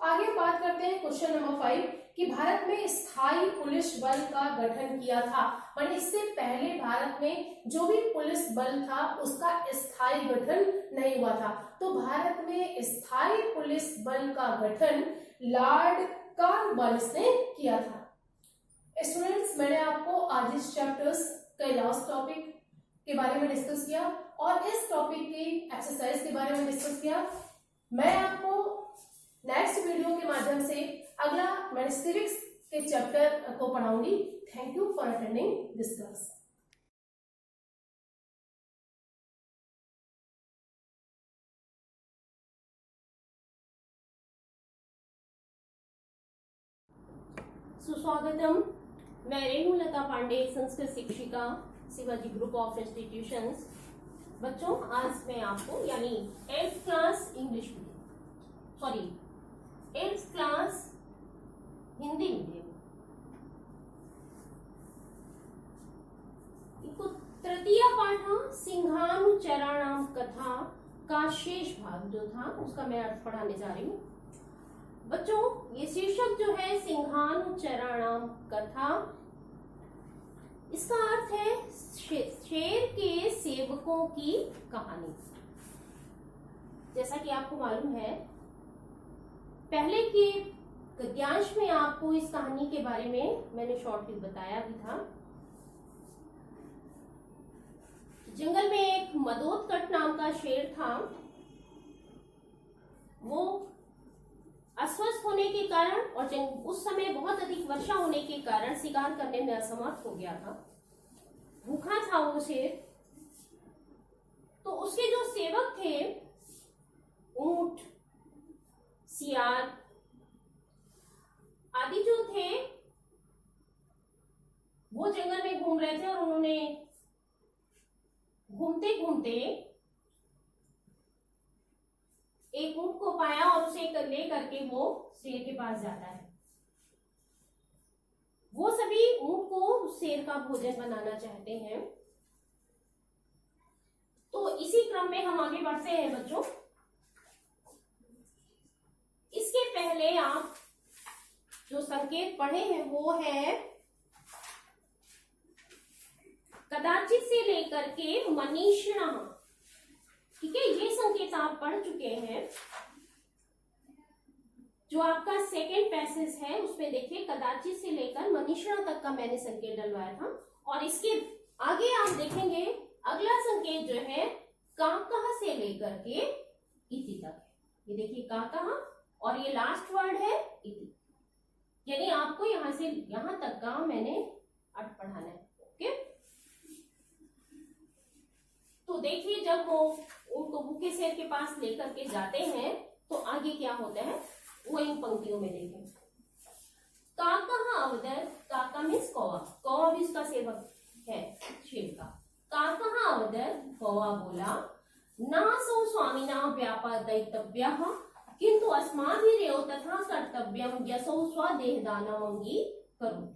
आगे बात करते हैं क्वेश्चन नंबर 5 कि भारत में स्थायी पुलिस बल का गठन किया था। माने इससे पहले भारत में जो भी पुलिस बल था उसका स्थायी गठन नहीं हुआ था। तो भारत में स्थायी पुलिस बल का गठन लॉर्ड कॉर्नवालिस ने किया था। स्टूडेंट्स, मैंने आपको आज इस चैप्टर्स के लास्ट टॉपिक के बारे में डिस्कस किया और इस टॉपिक की एक्सरसाइज के बारे में डिस्कस किया। मैं आपको नेक्स्ट वीडियो के माध्यम से अगला मैं सिविक्स के चैप्टर को पढ़ाऊंगी। Thank you for attending this class. सुस्वागतम। मैं रेणु लता पांडे, संस्कृत शिक्षिका, शिवाजी ग्रुप ऑफ इंस्टीट्यूशंस। बच्चों, आज मैं आपको यानी 8th class English medium, sorry 8th class Hindi medium, तृतीय पाठ सिंहानुचराणाम कथा का शेष भाग जो था उसका मैं अर्थ पढ़ाने जा रही हूँ। बच्चों, ये शीर्षक जो है सिंहानुचराणाम कथा, इसका अर्थ है शेर के सेवकों की कहानी। जैसा कि आपको मालूम है, पहले के गद्यांश में आपको इस कहानी के बारे में मैंने शॉर्टली बताया भी था। जंगल में एक मदोदकट नाम का शेर था। वो अस्वस्थ होने के कारण और उस समय बहुत अधिक वर्षा होने के कारण शिकार करने में असमर्थ हो गया था। भूखा था वो शेर। तो उसके जो सेवक थे, ऊंट, सियार आदि जो थे, वो जंगल में घूम रहे थे और उन्होंने घूमते घूमते एक ऊंट को पाया और उसे ले करके वो शेर के पास जाता है। वो सभी ऊंट को शेर का भोजन बनाना चाहते हैं। तो इसी क्रम में हम आगे बढ़ते हैं बच्चों। इसके पहले आप जो संकेत पढ़े हैं वो है कदाचित से लेकर के मनीषिणः। ठीक है, ये संकेत आप पढ़ चुके हैं। जो आपका सेकेंड पैसेज है उसमें देखिए कदाचित से लेकर मनीषिणा तक का मैंने संकेत डलवाया था। और इसके आगे आप देखेंगे अगला संकेत जो है काकः से लेकर के इति तक है। ये देखिए काकः और ये लास्ट वर्ड है इति, यानी आपको यहां से यहां तक का मैंने अर्थ पढ़ाना है। ओके, तो देखिए जब वो उनको भूखे शेर के पास लेकर के जाते हैं तो आगे क्या होता है वो इन पंक्तियों में देखें। काकः अवदत्, काका मीन्स कौवा, कौवा भी उसका सेवक है शेर का। काकः अवदत्, कौवा बोला, नासौ स्वामिना व्यापादयितव्यः किंतु अस्माभिरेव तथा कर्तव्यम यसौ स्वदेहदानम् अंगीकरोति।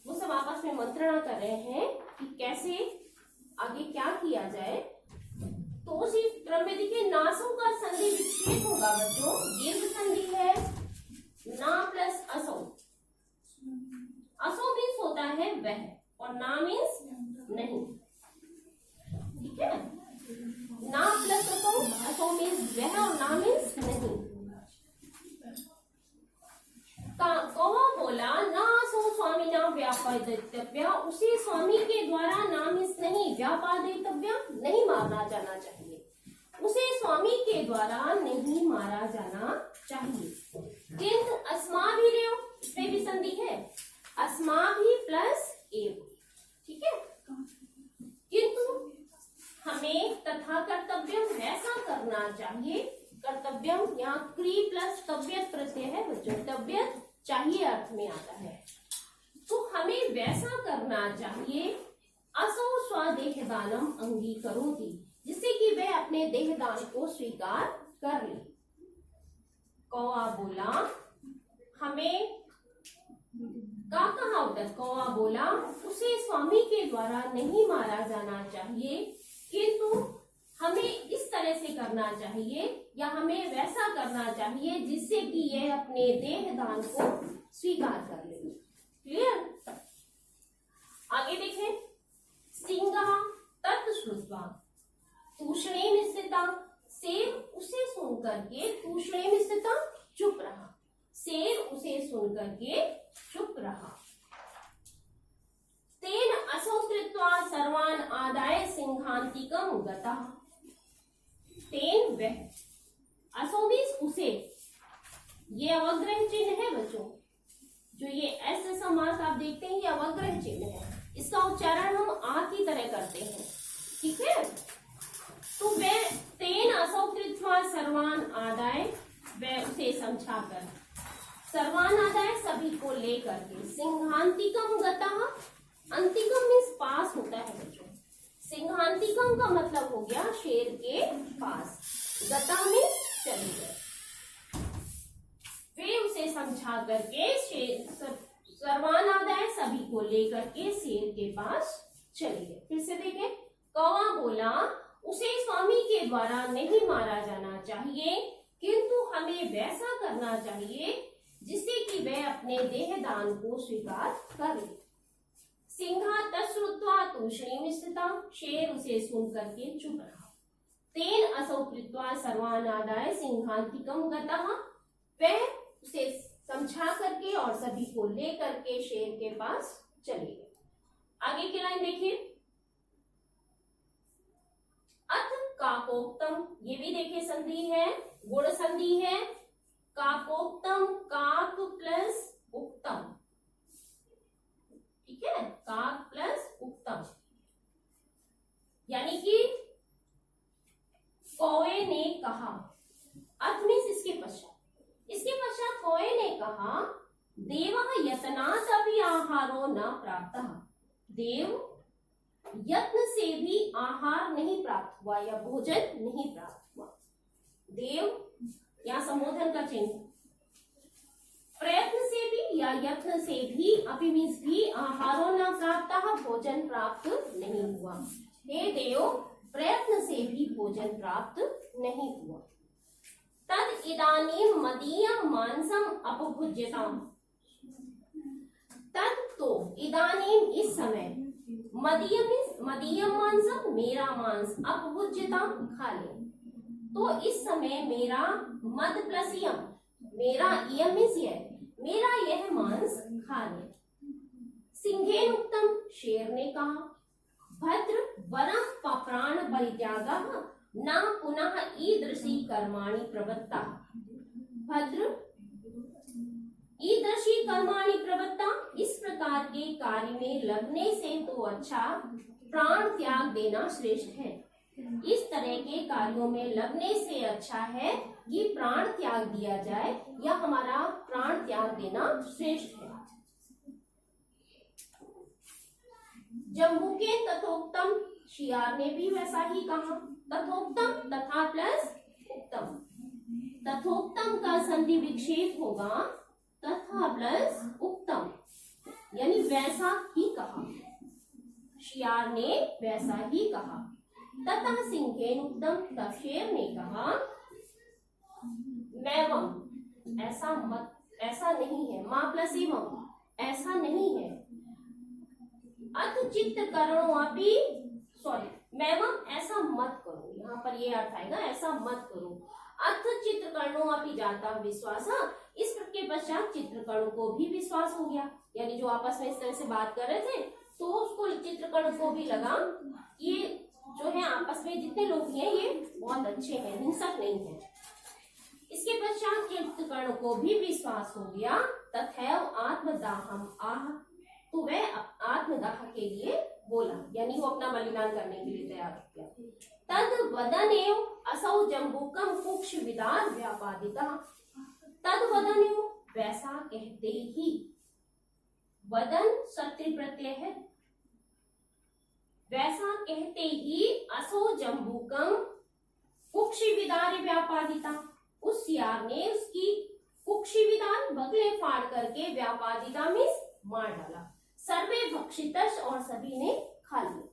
वो सब आपस में मंत्रणा कर रहे हैं कि कैसे आगे क्या किया जाए। तो उसी क्रम में देखिए नासों का संधि विच्छेद होगा बच्चों। दीर्घ संधि है ना प्लस असौ। असौ मीन्स होता है वह और ना मीन्स नहीं। ठीक है, ना प्लस असौ, असौ मीन्स वह और ना मीन्स नहीं। कौवा बोला ना सो स्वामी ना व्यापादितव्य, उसे स्वामी के द्वारा ना मीन्स नहीं, व्यापादितव्य नहीं मारना जाना चाहिए, उसे स्वामी के द्वारा नहीं मारा जाना चाहिए। किंतु अस्माभिरेव, इसमें भी संधि है, अस्माभि प्लस एव। ठीक है, किंतु हमें तथा कर्तव्य वैसा करना चाहिए। कर्तव्यम यहाँ क्री प्लस तबियत प्रत्यय है बच्चों, तबियत चाहिए अर्थ में आता है। तो हमें वैसा करना चाहिए असौ स्वदेहदानम अंगीकरोति, जिससे कि वह अपने देहदान को स्वीकार कर ले। कौवा बोला हमें काकः अवदत्, कौवा बोला उसे स्वामी के द्वारा नहीं मारा जाना चाहिए, किंतु हमें इस तरह से करना चाहिए या हमें वैसा करना चाहिए जिससे कि यह अपने देहदान को स्वीकार कर ले। क्लियर? आगे देखें। सिंहः तत् श्रुत्वा तूष्णीं स्थिता, शेर उसे सुन करके तूष्णीं स्थिता चुप रहा, शेर उसे सुन करके चुप रहा। तेन असौ कृत्वा सर्वान् आदाय सिंहांतिकं गतः। तेन वह, असौ मीन्स उसे, ये अवग्रह चिन्ह है बच्चों, जो ये एस जैसा मार्क आप देखते हैं ये अवग्रह चिन्ह है, इसका उच्चारण हम आ की तरह करते हैं, ठीक है। तो वे तेन असौ कृत्वा सर्वान आदाय, वे उसे समझाकर, सर्वान आदाय सभी को लेकर के, सिंहांतिकम गतः, अंतिकम मीन्स पास होता है बच्चों, सिंहांतिकम का मतलब हो गया शेर के पास, गता मीन्स चले गए। वे उसे समझा करके सर्वान आदाय सभी को लेकर के शेर के पास चले गए। फिर से देखें, कौवा बोला उसे स्वामी के द्वारा नहीं मारा जाना चाहिए, किंतु हमें वैसा करना चाहिए जिससे कि वह अपने देहदान को स्वीकार कर ले। सिंहा तश्रुत्वा तूष्णीम स्थिता, शेर उसे सुन करके चुप रहा। तेन असौ कृत्वा सर्वान आदाय सिंहांतिकम गतः, वह उसे समझा करके और सभी को लेकर के शेर के पास चले गए। आगे की लाइन देखिए, अथ काकोक्तम, ये भी देखिए संधि है, गुण संधि है, काकोक्तम, काक प्लस उक्तम, ठीक है, काक प्लस उक्तम, यानी कि कौवे ने कहा, अथ मीन्स इसके पश्चात कौवे ने कहा, देवः यतनात् अपि आहारो न प्राप्तः, देव यत्न से भी आहार नहीं प्राप्त हुआ या भोजन नहीं प्राप्त हुआ। देव या संबोधन का चिन्ह, प्रयत्न से भी या यत्न से भी, अपि मीन्स भी, आहारो न प्राप्तः, भोजन प्राप्त नहीं हुआ। हे देव, प्रयत्न से भी भोजन प्राप्त नहीं हुआ। तद इदानीं मदीयं मांसम अपभुज्यताम्, तद तो, इदानीं इस समय, मदीयम मांसम मेरा मांस, अपभुज्यताम खा ले, तो इस समय मेरा मद प्लस यम, मेरा यम इस मेरा यह मांस खा ले। सिंहेन उत्तम, शेर ने कहा, भद्र वरः प्राण परित्यागः न पुनः ईदृशी कर्माणि प्रवृत्ता, भद्र ईदृशी कर्माणि प्रवृत्ता, इस प्रकार के कार्य में लगने से तो अच्छा प्राण त्याग देना श्रेष्ठ है। इस तरह के कार्यों में लगने से अच्छा है कि प्राण त्याग दिया जाए या हमारा प्राण त्याग देना श्रेष्ठ है। जम्बू के तथोक्तम, शियार ने भी वैसा ही कहा, तथोक्तम तथा प्लस उत्तम, तथोक्तम का संधि विक्षेप होगा तथा प्लस उत्तम, यानी वैसा ही कहा, शियार ने वैसा ही कहा। तथा सिंहेन उत्तम, तब शेर ने कहा, मैवम, ऐसा मत, ऐसा नहीं है, मां प्लस एवं, ऐसा नहीं है। अथ चित्त करणो अपि, सॉरी, मैवम ऐसा मत करो, यहाँ पर ये अर्थ आएगा, ऐसा मत करो। अथ चित्रकर्णों अपि जाता विश्वास, इस के पश्चात चित्रकर्ण को भी विश्वास हो गया, यानी जो आपस में इस तरह से बात कर रहे थे तो उसको चित्रकर्ण को भी लगा ये जो है आपस में जितने लोग हैं ये बहुत अच्छे हैं, हिंसक नहीं है। इसके पश्चात चित्रकर्ण को भी विश्वास हो गया। तथैव आत्मदाहम आह, तो वह आत्मदाह के लिए बोला, यानी वो अपना बलिदान करने के लिए तैयार हो गया। तद वदनेव असौ जम्बूकम कुक्ष विदार व्यापादिता, तद वदनेव वैसा कहते ही, वदन सत्य प्रत्यय है, वैसा कहते ही असो जम्बूकम कुक्षि विदार व्यापादिता, उस सियार ने उसकी कुक्षि विदार बगले फाड़ करके व्यापादिता में मार डाला। सर्वे भक्षितश, और सभी ने खा लिया।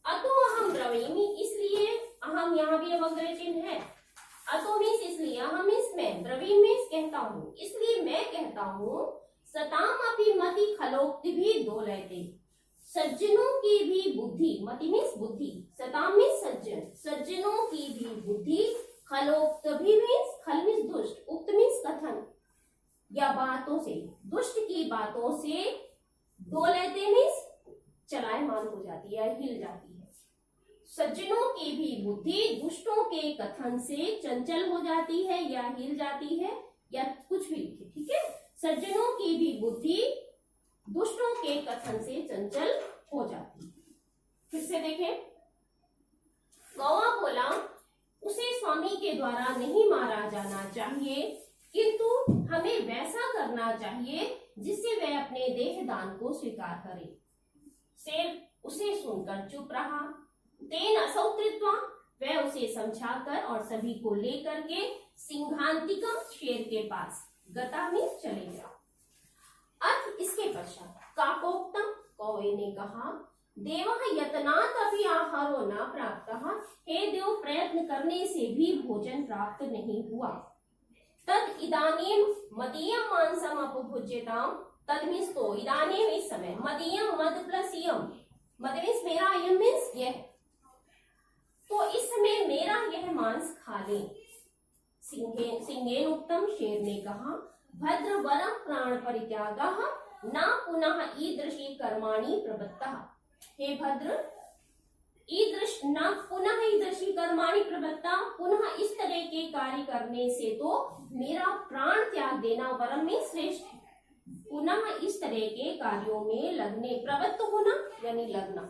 अतो अहम ब्रवीमि, इसलिए अहम यहाँ भी अवग्रह चिन्ह है, अतो मीन्स इसलिए, अहम इसमें, ब्रवीम मीन्स कहता हूँ, इसलिए मैं कहता हूँ। सताम अपि मति खलोक्ति भी दो लेते, सज्जनों की भी बुद्धि, मति मीन्स बुद्धि, सताम मीन्स सज्जन, सज्जनों की भी बुद्धि, खलोक्त भी मीन्स, खल मीन्स दुष्ट, उक्त मीन्स कथन या बातों से, दुष्ट की बातों से, दो लेते मीन्स चलायमान हो जाती है, हिल जाती है। सज्जनों की भी बुद्धि दुष्टों के कथन से चंचल हो जाती है या हिल जाती है, या कुछ भी लिखे, ठीक है। सज्जनों की भी बुद्धि दुष्टों के कथन से चंचल हो जाती है। फिर से देखें, कौवा बोला उसे स्वामी के द्वारा नहीं मारा जाना चाहिए, किंतु हमें वैसा करना चाहिए जिससे वह अपने देहदान को स्वीकार करे। शेर उसे सुनकर चुप रहा। तेन असौ कृत्वा, वह उसे समझाकर और सभी को लेकर के सिंहांतिकम शेर के पास गता में चले गया। अब इसके पश्चात काकोक्तम, कौवे ने कहा, देवः यतनात् अपि आहारो न प्राप्तः, हे देव प्रयत्न करने से भी भोजन प्राप्त नहीं हुआ। तद इदानीम मदीयम मांसम उपभुज्यताम, तद मीन्स तो इदानीम इस समय, मदीयम मद प्लस यम, मद मीन्स मेरा, यम मीन्स यह, तो इस समय मेरा यह मांस खा ले। सिंहेन उत्तम, शेर ने कहा, भद्र वरम प्राण परित्यागः न पुनः ईदृशी कर्माणि प्रवृत्तः, हे भद्र ईदृश न पुनः ईदृशी कर्माणि प्रवृत्ता, पुनः इस तरह के कार्य करने से तो मेरा प्राण त्याग देना वरम में श्रेष्ठ है। पुनः इस तरह के कार्यों में लगने, प्रवृत्त होना यानी लगना,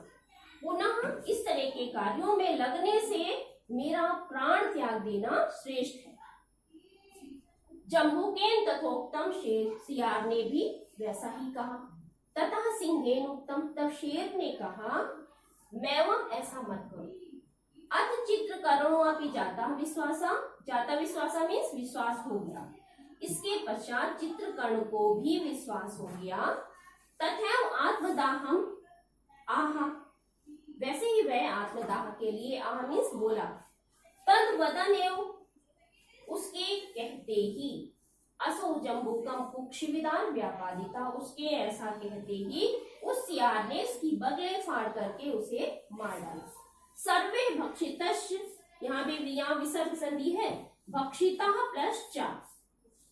पुनः इस तरह के कार्यों में लगने से मेरा प्राण त्याग देना श्रेष्ठ है। जम्बूकेन तथोक्तम, शेर सियार ने भी वैसा ही कहा। तथा सिंहेन उत्तम, तब शेर ने कहा, मैवम ऐसा मत करो। अथ चित्र करणो अपि जाता विश्वासा, जाता विश्वासा मीन्स विश्वास हो गया। इसके पश्चात चित्रकर्ण को भी विश्वास हो गया। तथैव आत्मदाहम आहा, वैसे ही वह आत्मदाह के लिए आह मीन्स बोला। तद वदनेव, उसके कहते ही, असौ जम्बूकम कुक्षिविदान व्यापादिता, उसके ऐसा कहते ही उस सियार ने उसकी बगले फाड़ करके उसे मार डाला। सर्वे भक्षितश्च, यहाँ भी यहाँ विसर्ग संधि है, भक्षिता प्लस चा,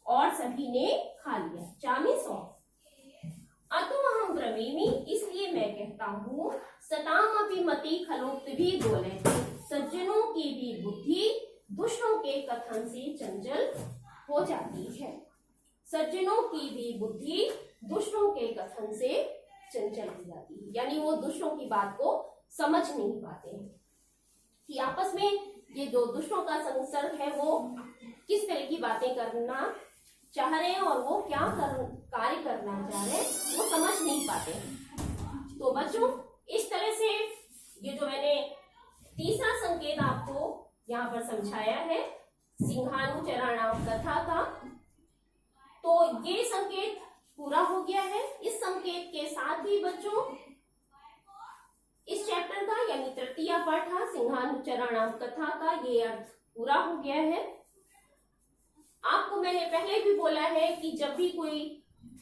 और सभी ने खा लिया, चा मीन्स और। अतो अहम ब्रवीमि, इसलिए मैं कहता हूँ, सताम अपि मति खलोक्त भी बोले, सज्जनों की भी बुद्धि दुष्टों के कथन से चंचल हो जाती है। सज्जनों की भी बुद्धि दुष्टों के कथन से चंचल हो जाती है, यानी वो दुष्टों की बात को समझ नहीं पाते हैं कि आपस में ये जो दुष्टों का संसर्ग है वो किस तरह की बातें करना चाह रहे हैं और वो क्या कार्य करना चाह रहे हैं वो समझ नहीं पाते हैं। तो बच्चों, इस तरह से ये जो मैंने तीसरा संकेत आपको यहाँ पर समझाया है सिंहानुचराणाम कथा का, तो ये संकेत पूरा हो गया है। इस संकेत के साथ ही बच्चों इस चैप्टर का यानी तृतीय पाठ सिंहानुचराणाम कथा का ये अर्थ पूरा हो गया है। आपको मैंने पहले भी बोला है कि जब भी कोई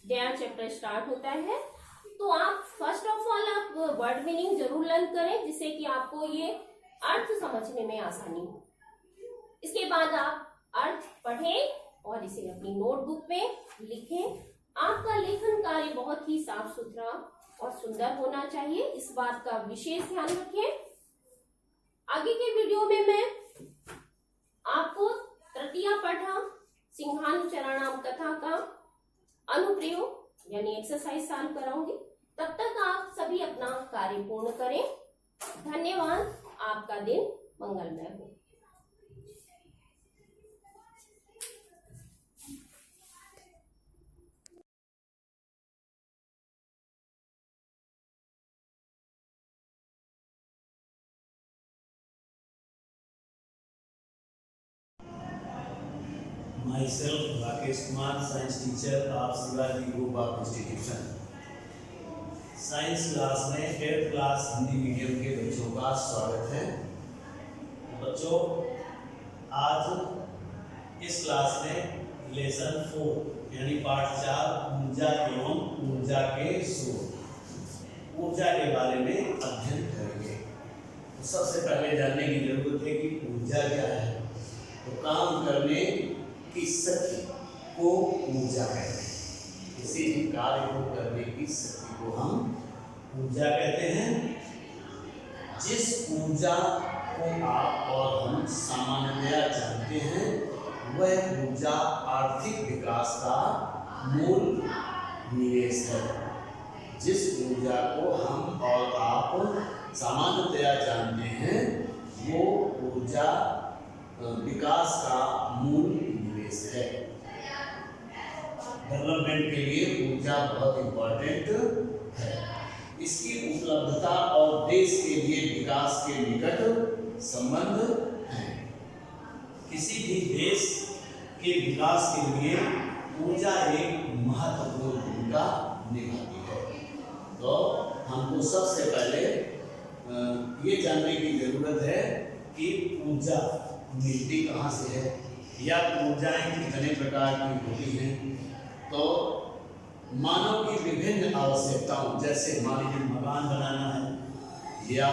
नया चैप्टर स्टार्ट होता है तो आप फर्स्ट ऑफ ऑल आप वर्ड मीनिंग जरूर लर्न करें, जिससे कि आपको ये अर्थ समझने में आसानी हो। इसके बाद आप अर्थ पढ़ें और इसे अपनी नोटबुक में लिखें। आपका लेखन कार्य बहुत ही साफ सुथरा और सुंदर होना चाहिए, इस बात का विशेष ध्यान रखें। आगे के वीडियो में मैं आपको तृतीय पाठ सिंहानुचराणाम कथा का अनुप्रयोग यानी एक्सरसाइज सॉल्व कराऊंगी। तब तक आप सभी अपना कार्य पूर्ण करें। धन्यवाद। आपका दिन मंगलमय हो। Myself, Rakesh Kumar, science teacher of Shivaji Group of Institution. Science class में 8th क्लास हिंदी मीडियम के बच्चों का स्वागत है। बच्चों, आज इस क्लास में लेसन 4 यानी पाठ 4 ऊर्जा एवं ऊर्जा के स्रोत, ऊर्जा के बारे में अध्ययन करेंगे। तो सबसे पहले जानने की जरूरत है कि ऊर्जा क्या है। तो काम करने की शक्ति को ऊर्जा कहते हैं। किसी भी कार्य को करने की शक्ति को हम ऊर्जा कहते हैं। जिस ऊर्जा को आप और हम सामान्यतया जानते हैं वह ऊर्जा आर्थिक विकास का मूल निवेश है। जिस ऊर्जा को हम और आप सामान्यतया जानते हैं वो ऊर्जा विकास का मूल निवेश है। डेवलपमेंट के लिए ऊर्जा बहुत इम्पोर्टेंट है। इसकी उपलब्धता और देश के लिए विकास के निकट संबंध है। किसी भी देश के विकास के लिए ऊर्जा एक महत्वपूर्ण भूमिका निभाती है। तो हमको सबसे पहले ये जानने की जरूरत है कि ऊर्जा मिलती कहाँ से है या ऊर्जाएं कितने प्रकार की होती हैं। तो मानव की विभिन्न आवश्यकताओं, जैसे मान लीजिए मकान बनाना है या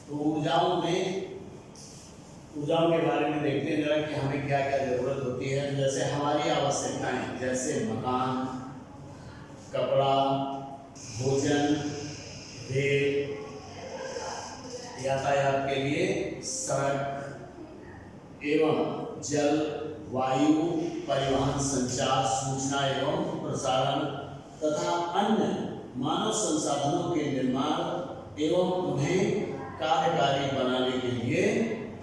तो ऊर्जाओं के बारे में देखते हैं जरा कि हमें क्या क्या जरूरत होती है। जैसे हमारी आवश्यकताएं, जैसे मकान, कपड़ा, भोजन, रेल, यातायात के लिए सड़क एवं जल, वायु, परिवहन, संचार, सूचना एवं प्रसारण तथा अन्य मानव संसाधनों के निर्माण एवं उन्हें कार्यकारी बनाने के लिए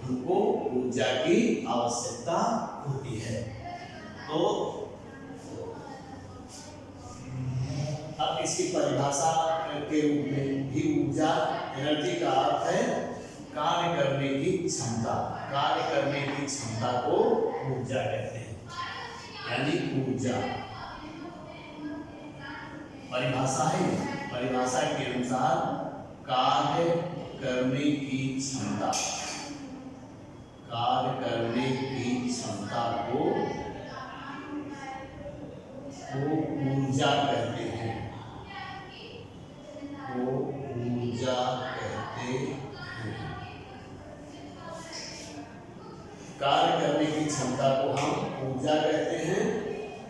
हमको ऊर्जा की आवश्यकता होती है। तो अब इसकी परिभाषा के रूप में भी ऊर्जा, एनर्जी का अर्थ है कार्य करने की क्षमता। कार्य करने की क्षमता को ऊर्जा कहते हैं, यानी ऊर्जा परिभाषा है। परिभाषा के अनुसार कार्य करने की क्षमता, कार्य करने की क्षमता को ऊर्जा कहते हैं, को ऊर्जा कहते हैं। कार्य करने की क्षमता को हम ऊर्जा कहते हैं।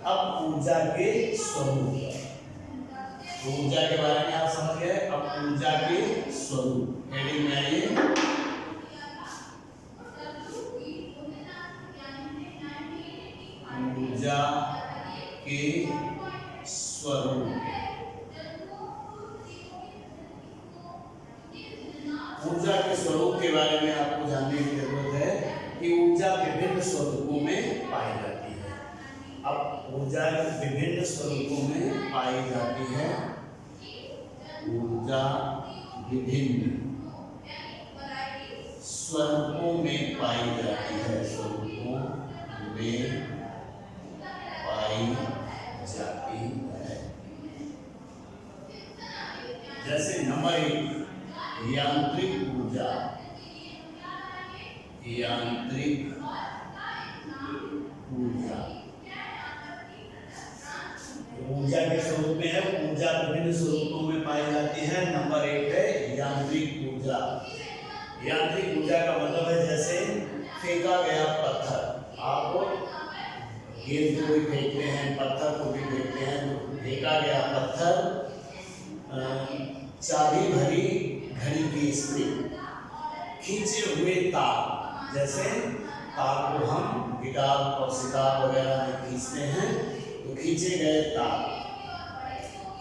अब ऊर्जा के स्वरूप, ऊर्जा के बारे में आप समझ गए। अब ऊर्जा के स्वरूप हेडिंग में आइए। ऊर्जा के स्वरूप, ऊर्जा के स्वरूप के बारे में आपको जानने की जरूरत है कि ऊर्जा विभिन्न स्वरूपों में पाई जाती है। अब ऊर्जा विभिन्न स्वरूपों में पाई जाती है। ऊर्जा विभिन्न स्वरूपों में पाई जाती है, स्वरूपों में पाई जाती है। जैसे नंबर 1 यांत्रिक ऊर्जा। यांत्रिक ऊर्जा ऊर्जा के स्वरूप में है। ऊर्जा विभिन्न स्वरूपों में पाई जाती है। नंबर 1 है यांत्रिक ऊर्जा। यांत्रिक ऊर्जा का मतलब है जैसे फेंका गया पत्थर, आप गेंद को भी फेंकते हैं, पत्थर को भी फेंकते हैं, तो फेंका गया पत्थर, चाबी भरी घड़ी की स्प्रिंग, खींचे हुए तार, जैसे तार को हम गिटार और सितार वगैरह में खींचते हैं, तो खींचे गए तार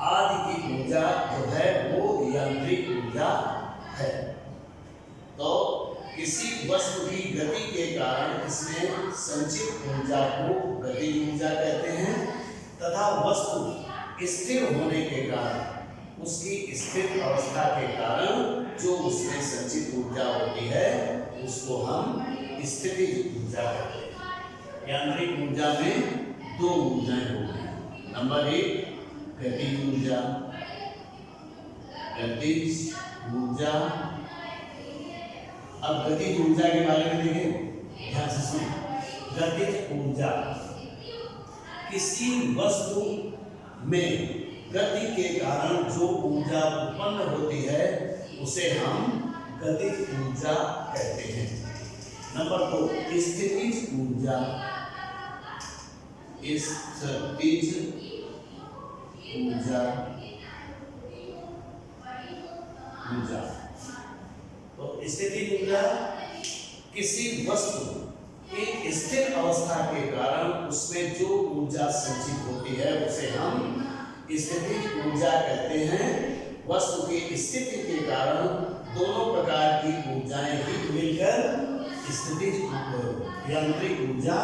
आदि की ऊर्जा जो है वो यांत्रिक ऊर्जा है। तो किसी वस्तु की गति के कारण इसमें संचित ऊर्जा को गतिज ऊर्जा कहते हैं तथा वस्तु स्थिर होने के कारण, उसकी स्थिर अवस्था के कारण जो उसमें संचित ऊर्जा होती है उसको हम स्थितिज ऊर्जा कहते हैं। यांत्रिक ऊर्जा में 2 ऊर्जाएं होती हैं। नंबर 1 गतिज ऊर्जा। गतिज ऊर्जा, अब गतिज ऊर्जा के बारे में देखें, ध्यान से सुनिए। गतिज ऊर्जा किसी वस्तु में गति के कारण जो ऊर्जा उत्पन्न होती है उसे हम गतिज ऊर्जा कहते हैं। नंबर 2 स्थितिज ऊर्जा। स्थितिज ऊर्जा, तो स्थितिज ऊर्जा किसी वस्तु की स्थिर अवस्था के कारण उसमें जो ऊर्जा संचित होती है उसे हम स्थितिज ऊर्जा कहते हैं। वस्तु की स्थिति के कारण दोनों प्रकार की ऊर्जाएं ही मिलकर स्थितिज यांत्रिक ऊर्जा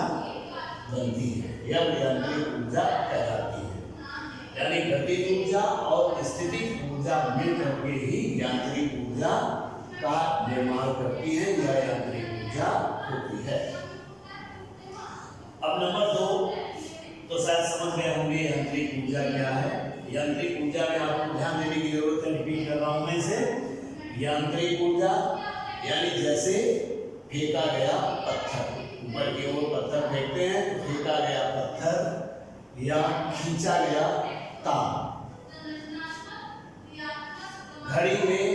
बनती है या यांत्रिक ऊर्जा कहलाती है। यानी गतिज ऊर्जा और स्थितिज ऊर्जा मिलकर के ही यांत्रिक ऊर्जा का निर्माण करती है या यांत्रिक ऊर्जा होती है। अब नंबर 2 तो शायद समझ गए होंगे यांत्रिक ऊर्जा क्या है। यांत्रिक ऊर्जा में आपको ध्यान देने की जरूरत है, रिपीट कर रहा हूं मैं इसे। यांत्रिक ऊर्जा यानी जैसे फेंका गया पत्थर, ऊपर की ओर पत्थर फेंकते हैं तो फेंका गया पत्थर या खींचा गया तार। घड़ी में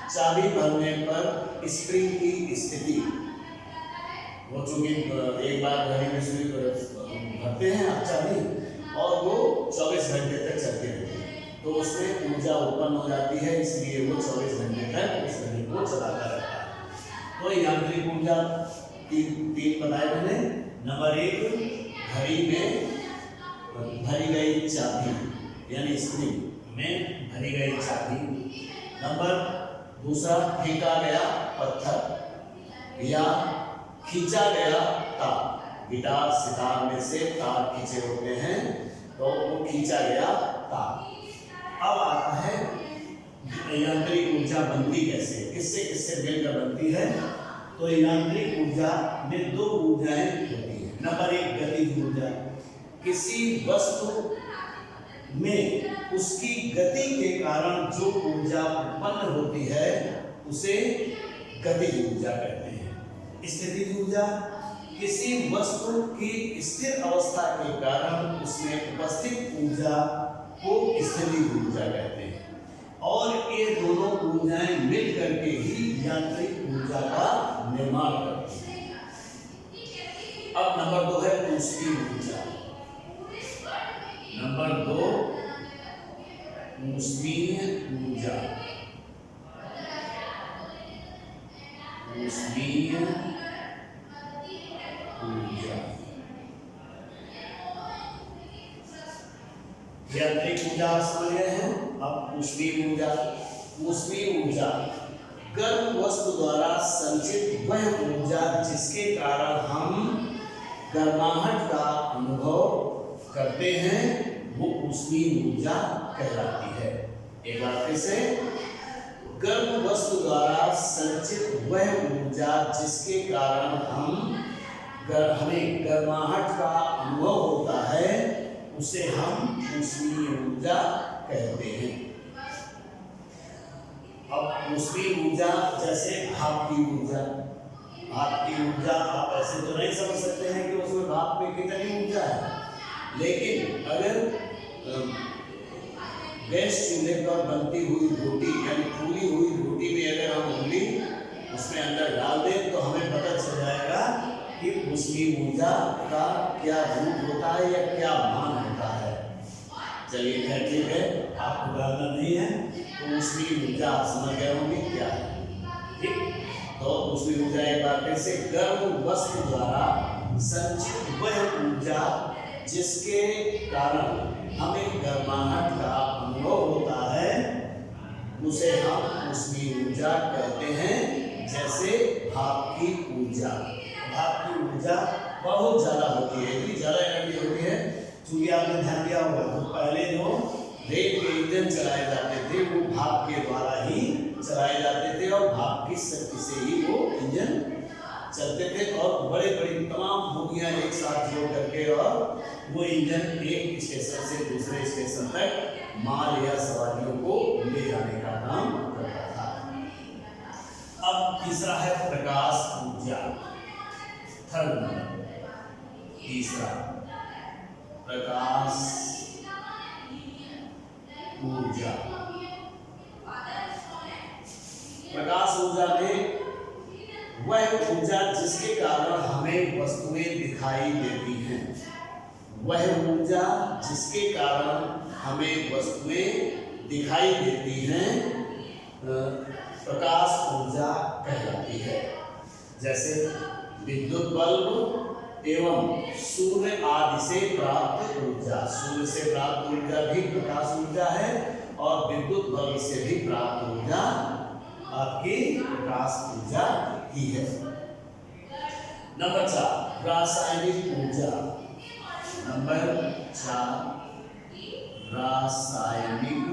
चाबी भरने पर स्प्रिंग की स्थिति, वो चूंकि एक बार घड़ी में सुई भरते हैं आप चाबी और वो 24 घंटे तक चलती रहती है, तो उसमें ऊर्जा उत्पन्न हो जाती है, इसलिए वो 24 घंटे तक उस घड़ी को चलाता रहता है। तो यांत्रिक ऊर्जा तीन बताए मैंने। नंबर 1 घड़ी में भरी गई चाबी यानी स्प्रिंग में भरी गई चाबी। नंबर 2 फेंका गया पत्थर या खींचा गया तार। गिटार सितार में से तार खींचे होते हैं तो वो खींचा गया तार। अब आता है यांत्रिक ऊर्जा बनती कैसे, किससे किससे मिलकर बनती है। तो यांत्रिक ऊर्जा में 2 ऊर्जाएं होती हैं। नंबर 1 गतिज ऊर्जा, किसी वस्तु में उसकी गति के कारण जो ऊर्जा उत्पन्न होती है उसे गतिज ऊर्जा कहते हैं। स्थितिज ऊर्जा, किसी वस्तु की स्थिर अवस्था के कारण उसमें उपस्थित ऊर्जा को स्थितिज ऊर्जा कहते हैं। और ये दोनों ऊर्जाएं मिल करके ही यांत्रिक ऊर्जा का निर्माण करती हैं। अब नंबर 2 है ऊष्मीय ऊर्जा। नंबर 2 ऊष्मीय ऊर्जा। ऊष्मीय ऊर्जा यांत्रिक ऊर्जा समझ गए हैं। अब ऊष्मीय ऊर्जा। ऊष्मीय ऊर्जा गर्म वस्तु द्वारा संचित वह ऊर्जा जिसके कारण हम गर्माहट का अनुभव करते हैं, वो ऊष्मीय ऊर्जा कहलाती है। एक बार फिर से, गर्म वस्तु द्वारा संचित वह ऊर्जा जिसके कारण हमें गर्माहट का अनुभव होता है उसे हम ऊष्मीय ऊर्जा कहते हैं। अब ऊष्मीय ऊर्जा जैसे भाप की ऊर्जा। भाप की ऊर्जा आप ऐसे तो नहीं समझ सकते हैं कि उसमें भाप में कितनी ऊर्जा है, लेकिन अगर गैस चूल्हे पर बनती हुई रोटी यानी फूली हुई रोटी में अगर हम उंगली उसमें अंदर डाल दें तो हमें पता चल जाएगा कि ऊष्मीय ऊर्जा का क्या रूप होता है या क्या मान होता है। चलिए खैर ठीक है, आपको डालना नहीं है तो ऊष्मीय ऊर्जा आप समझ गए होंगे क्या है। ठीक, तो ऊष्मीय ऊर्जा एक बार फिर से गर्म वस्तु द्वारा संचित वह ऊर्जा जिसके कारण हमें गर्माहट का अनुभव होता है उसे हम ऊष्मीय ऊर्जा कहते हैं। जैसे भाप की ऊर्जा। भाप की ऊर्जा बहुत ज्यादा होती है, इतनी ज्यादा एनर्जी होती है। चूंकि आपने ध्यान दिया होगा तो पहले जो रेल के इंजन चलाए जाते थे वो भाप के द्वारा ही चलाए जाते थे और भाप की शक्ति से ही वो इंजन चलते थे और बड़े बड़ी तमाम बोगियां एक साथ जोड़ करके और वो इंजन एक स्टेशन से दूसरे स्टेशन तक माल या सवारियों को ले जाने का काम करता था। अब तीसरा है प्रकाश ऊर्जा। थर्ड नंबर तीसरा प्रकाश ऊर्जा। प्रकाश ऊर्जा में वह ऊर्जा जिसके कारण हमें वस्तुएं दिखाई देती हैं। वह ऊर्जा जिसके कारण हमें वस्तुएं दिखाई देती हैं प्रकाश ऊर्जा कहलाती है। जैसे विद्युत बल्ब एवं सूर्य आदि से प्राप्त ऊर्जा। सूर्य से प्राप्त ऊर्जा भी प्रकाश ऊर्जा है और विद्युत बल्ब से भी प्राप्त ऊर्जा आपकी प्रकाश ऊर्जा ही है। नंबर 4 रासायनिक ऊर्जा। नंबर 4 रासायनिक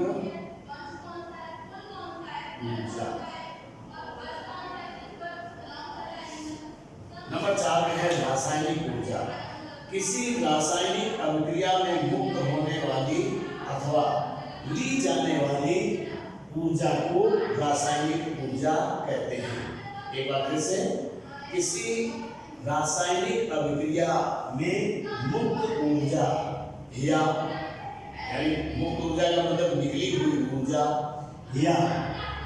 ऊर्जा। नंबर 4 में है रासायनिक ऊर्जा। किसी रासायनिक अभिक्रिया में मुक्त होने वाली अथवा ली जाने वाली ऊर्जा को रासायनिक ऊर्जा कहते हैं। एक बार फिर से, किसी रासायनिक अभिक्रिया में मुक्त ऊर्जा यानी मुक्त ऊर्जा का मतलब निकली हुई ऊर्जा या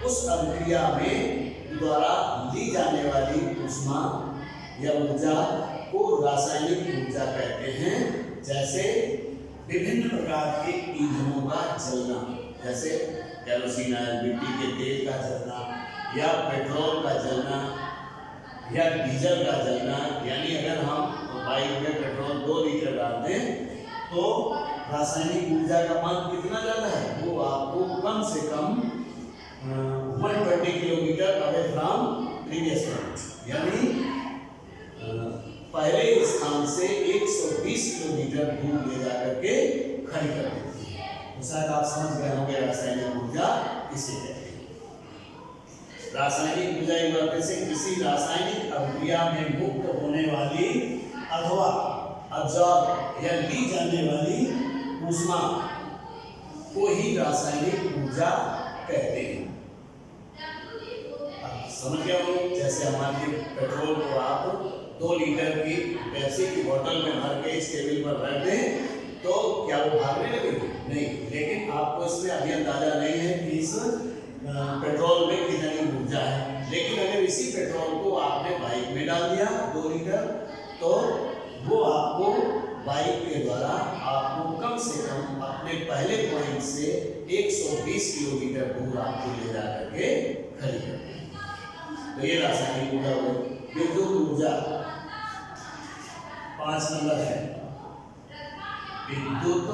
उस अभिक्रिया में द्वारा ली जाने वाली ऊष्मा या ऊर्जा को रासायनिक ऊर्जा कहते हैं। जैसे विभिन्न प्रकार के ईंधनों का जलना, जैसे केरोसिन ऑयल, मिट्टी के तेल का जलना या पेट्रोल का जलना या डीजल का जलना। यानी अगर हम बाइक में पेट्रोल 2 लीटर डाल दें तो रासायनिक ऊर्जा का मान कितना जाता है, वो आपको कम से कम 120 kilometre away from previous point, यानी पहले स्थान से 120 किलोमीटर दूर ले जाकर के खड़ी कर देती है। तो शायद आप समझ गए होंगे रासायनिक ऊर्जा किसे कहते हैं। रासायनिक ऊर्जा एक बार से किसी रासायनिक अभिक्रिया में मुक्त होने वाली अथवा अब्जॉर्ब या ली जाने वाली ऊष्मा को ही रासायनिक ऊर्जा कहते हैं। समझ गए हो? जैसे हमारे पेट्रोल को आप 2 लीटर की पेप्सी की बोतल में भर के इस टेबल पर रख दें तो क्या वो भागने लगेगी? नहीं। लेकिन आपको इसमें अभी अंदाजा नहीं है कि इस पेट्रोल में कितनी ऊर्जा है। लेकिन अगर इसी पेट्रोल को आपने बाइक में डाल दिया 2 लीटर, तो वो आपको बाइक के द्वारा आपको कम से कम अपने पहले पॉइंट से 120 किलोमीटर दूर आपको ले जा करके खड़ी कर देगी। तो ये रासायनिक ऊर्जा हुई। विद्युत ऊर्जा 5 नंबर है। विद्युत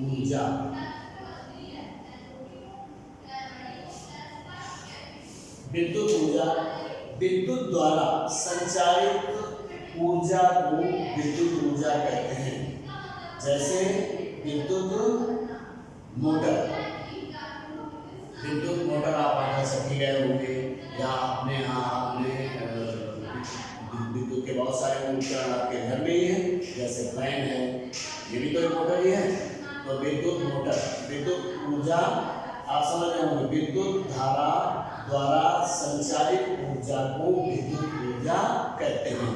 ऊर्जा विद्युत ऊर्जा विद्युत द्वारा संचारित ऊर्जा को विद्युत ऊर्जा कहते हैं। जैसे विद्युत मोटर आप आधा सीख गए होंगे या आपने विद्युत के बहुत सारे उपकरण आपके घर में ही हैं, जैसे फैन है, ये भी तो एक मोटर ही है। तो विद्युत मोटर, विद्युत ऊर्जा आप समझ रहे होंगे। विद्युत धारा द्वारा संचारित ऊर्जा को विद्युत ऊर्जा कहते हैं।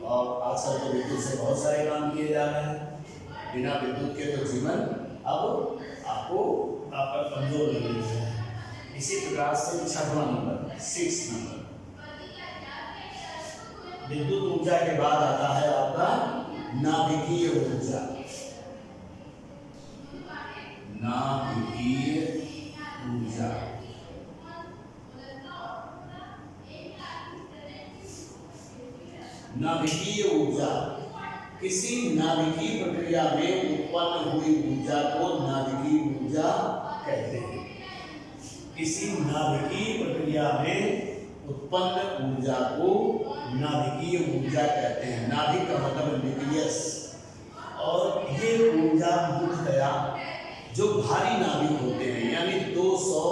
और आजकल तो विद्युत से बहुत सारे काम किए जा रहे हैं। बिना विद्युत के तो जीवन अब आपको आपका कमजोर लगने है। इसी प्रकार से 6वां नंबर 6 नंबर विद्युत ऊर्जा के बाद आता है आपका नाभिकीय ऊर्जा। नाभिकीय ऊर्जा नाभिकीय ऊर्जा किसी नाभिकीय प्रक्रिया में उत्पन्न हुई ऊर्जा को नाभिकीय ऊर्जा कहते हैं। किसी नाभिकीय प्रक्रिया में उत्पन्न ऊर्जा को नाभिकीय ऊर्जा कहते हैं। नाभिक का मतलब न्यूक्लियस। और ये ऊर्जा मुख्यतया जो भारी नाभिक होते हैं, यानी 200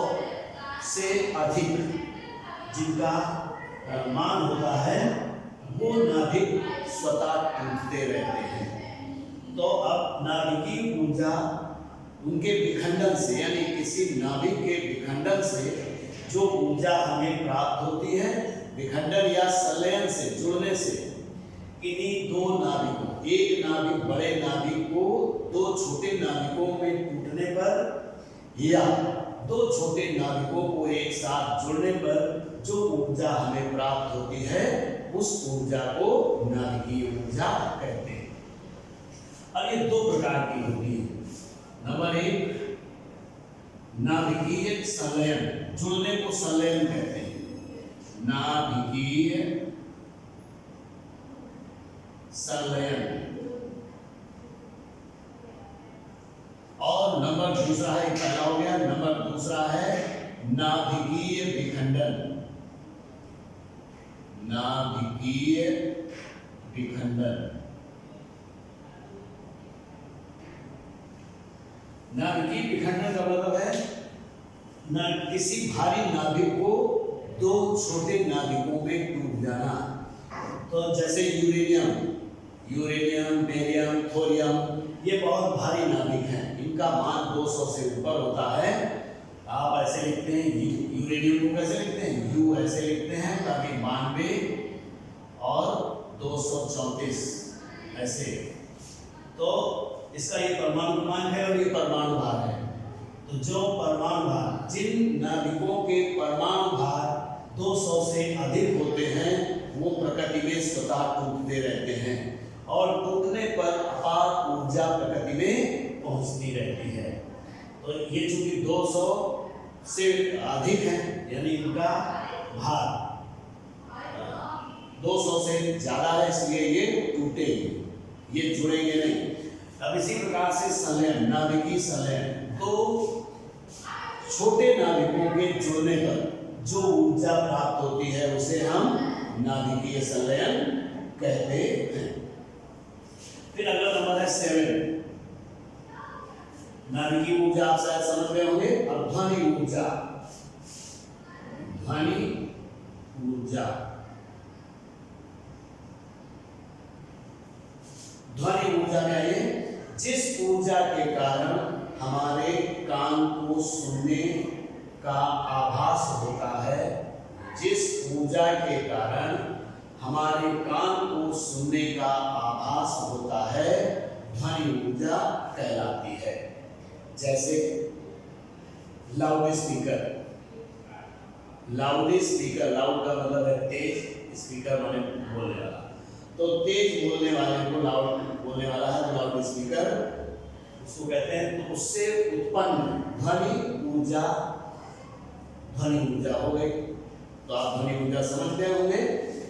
से अधिक जिनका मान होता है, वो नाभिक स्वतः टूटते रहते हैं। तो अब नाभिकीय ऊर्जा उनके विखंडन से, यानी किसी नाभिक के विखंडन से जो ऊर्जा हमें प्राप्त होती है, विखंडन या संलयन से, जुड़ने से, किन्हीं 2 नाभिकों, एक नाभिक बड़े नाभिक को 2 छोटे नाभिकों में टूटने पर या 2 छोटे नाभिकों को एक साथ जुड़ने पर जो ऊर्जा हमें प्राप्त होती है, उस ऊर्जा को नाभिकीय ऊर्जा कहते हैं। अब ये 2 प्रकार की होती है। नंबर 1 नाभिकीय संलयन, जुड़ने को संलयन कहते हैं। नाभिकीय संलयन। और नंबर दूसरा है, पहला हो गया, नंबर दूसरा है नाभिकीय विखंडन। नाभिकीय विखंडन। नाभिकीय विखंडन का मतलब है न किसी भारी नाभिक को दो छोटे नाभिकों में टूट जाना। तो जैसे यूरेनियम, बेरियम, थोरियम, ये बहुत भारी नाभिक हैं, इनका मान 200 से ऊपर होता है। आप ऐसे लिखते हैं, यूरेनियम को कैसे लिखते हैं, यू ऐसे लिखते हैं, ताकि 92 और 234 ऐसे। तो इसका ये परमाणु क्रमांक है और ये परमाणु भार है। तो जो परमाणु भार, जिन नाभिकों के परमाणु भार 200 से अधिक होते हैं, वो प्रकृति में स्वतः टूटते रहते हैं और टूटने पर अपार ऊर्जा प्रकृति में पहुंचती रहती है। तो ये चूंकि 200 से अधिक है, यानी इनका भार 200 से ज्यादा है, इसलिए ये टूटेंगे, ये जुड़ेंगे नहीं। अब इसी प्रकार से संलयन, नाभिकीय संलयन, तो छोटे नाभिकों के जुड़ने पर जो ऊर्जा प्राप्त होती है उसे हम नाभिकीय संलयन कहते हैं। फिर अगला नंबर है 7। नाभिकीय ऊर्जा आप शायद समझ गए होंगे। और ध्वनि ऊर्जा, ध्वनि ऊर्जा, ध्वनि ऊर्जा में आइए, जिस ऊर्जा के कारण हमारे कान को सुनने का आभास होता है, जिस ऊर्जा के कारण हमारे कान को सुनने का आभास होता है, ध्वनि ऊर्जा कहलाती है। जैसे loud speaker, loud speaker, loud का मतलब है तेज, स्पीकर माने बोलने वाला, तो तेज बोलने वाले को लाउड बोलने वाला है लाउड स्पीकर उसको कहते हैं। तो उससे उत्पन्न ध्वनि ऊर्जा, ध्वनि ऊर्जा हो गई। तो आप ध्वनि ऊर्जा समझ गए होंगे।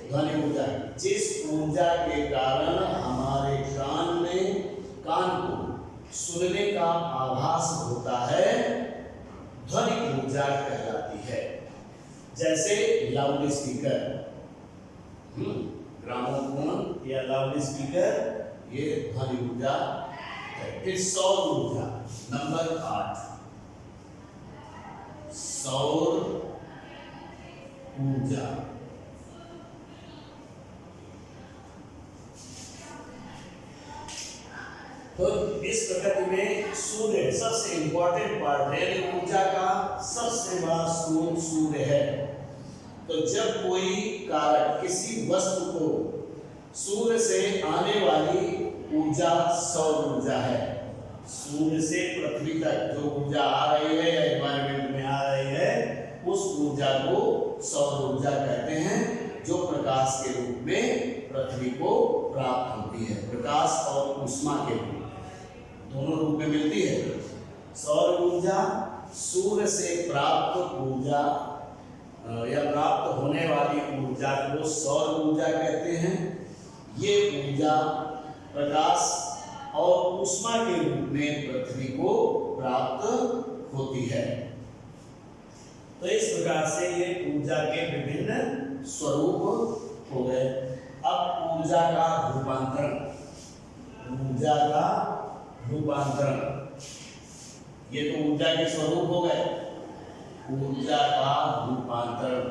ध्वनि ऊर्जा, जिस ऊर्जा के कारण हमारे कान को सुनने का आभास होता है, ध्वनि ऊर्जा कहलाती है। जैसे लाउड स्पीकर, ग्रामोफोन या लाउड स्पीकर, ये ध्वनि ऊर्जा है। फिर सौर ऊर्जा, नंबर 8, सौर ऊर्जा। तो इस प्रकृति में सूर्य सबसे इंपॉर्टेंट पार्ट है, यानी ऊर्जा का सबसे बड़ा स्रोत सूर्य है। तो जब कोई कारक किसी वस्तु को, सूर्य से आने वाली ऊर्जा सौर ऊर्जा है। सूर्य से पृथ्वी तक जो ऊर्जा आ रही है या एनवायरमेंट में आ रही है, उस ऊर्जा को सौर ऊर्जा कहते हैं, जो प्रकाश के रूप में पृथ्वी को प्राप्त होती है। प्रकाश और ऊष्मा के रूप, दोनों रूप में मिलती है। सौर ऊर्जा सूर्य से प्राप्त ऊर्जा या प्राप्त होने वाली ऊर्जा को सौर ऊर्जा कहते हैं। ये ऊर्जा प्रकाश और ऊष्मा के रूप में पृथ्वी को प्राप्त होती है। तो इस प्रकार से ये ऊर्जा के विभिन्न स्वरूप हो गए। अब ऊर्जा का रूपांतरण, ऊर्जा का रूपांतरण, ये तो ऊर्जा के स्वरूप हो गए। ऊर्जा का रूपांतरण,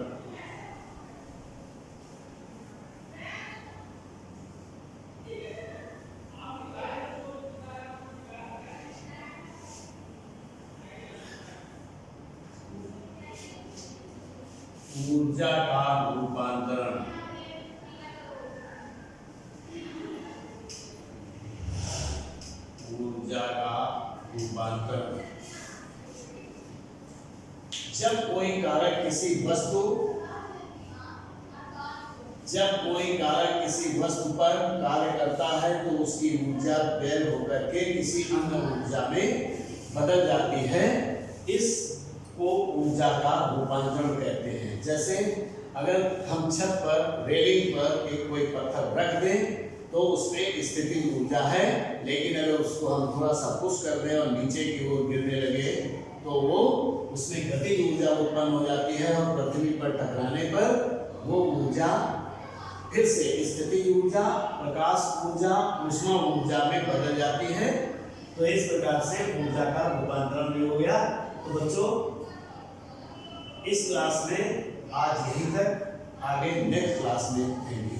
ऊर्जा का रूपांतरण, ऊर्जा का रूपांतरण। जब कोई कारक किसी वस्तु पर कार्य करता है, तो उसकी ऊर्जा व्यय होकर के किसी अन्य ऊर्जा में बदल जाती है। इसको ऊर्जा का रूपांतरण कहते हैं। जैसे अगर हम छत पर रेलिंग पर एक कोई पत्थर रख दें तो उसमें स्थितिज ऊर्जा है, लेकिन अगर उसको हम थोड़ा सा पुश कर दें और नीचे की ओर गिरने लगे तो वो उसमें गतिज ऊर्जा उत्पन्न हो जाती है और पृथ्वी पर टकराने पर वो ऊर्जा फिर से स्थितिज ऊर्जा, प्रकाश ऊर्जा, ऊष्मा ऊर्जा में बदल जाती है। तो इस प्रकार से ऊर्जा का रूपांतरण भी हो गया। तो बच्चों इस क्लास में आज यहीं तक, आगे नेक्स्ट क्लास में देंगे।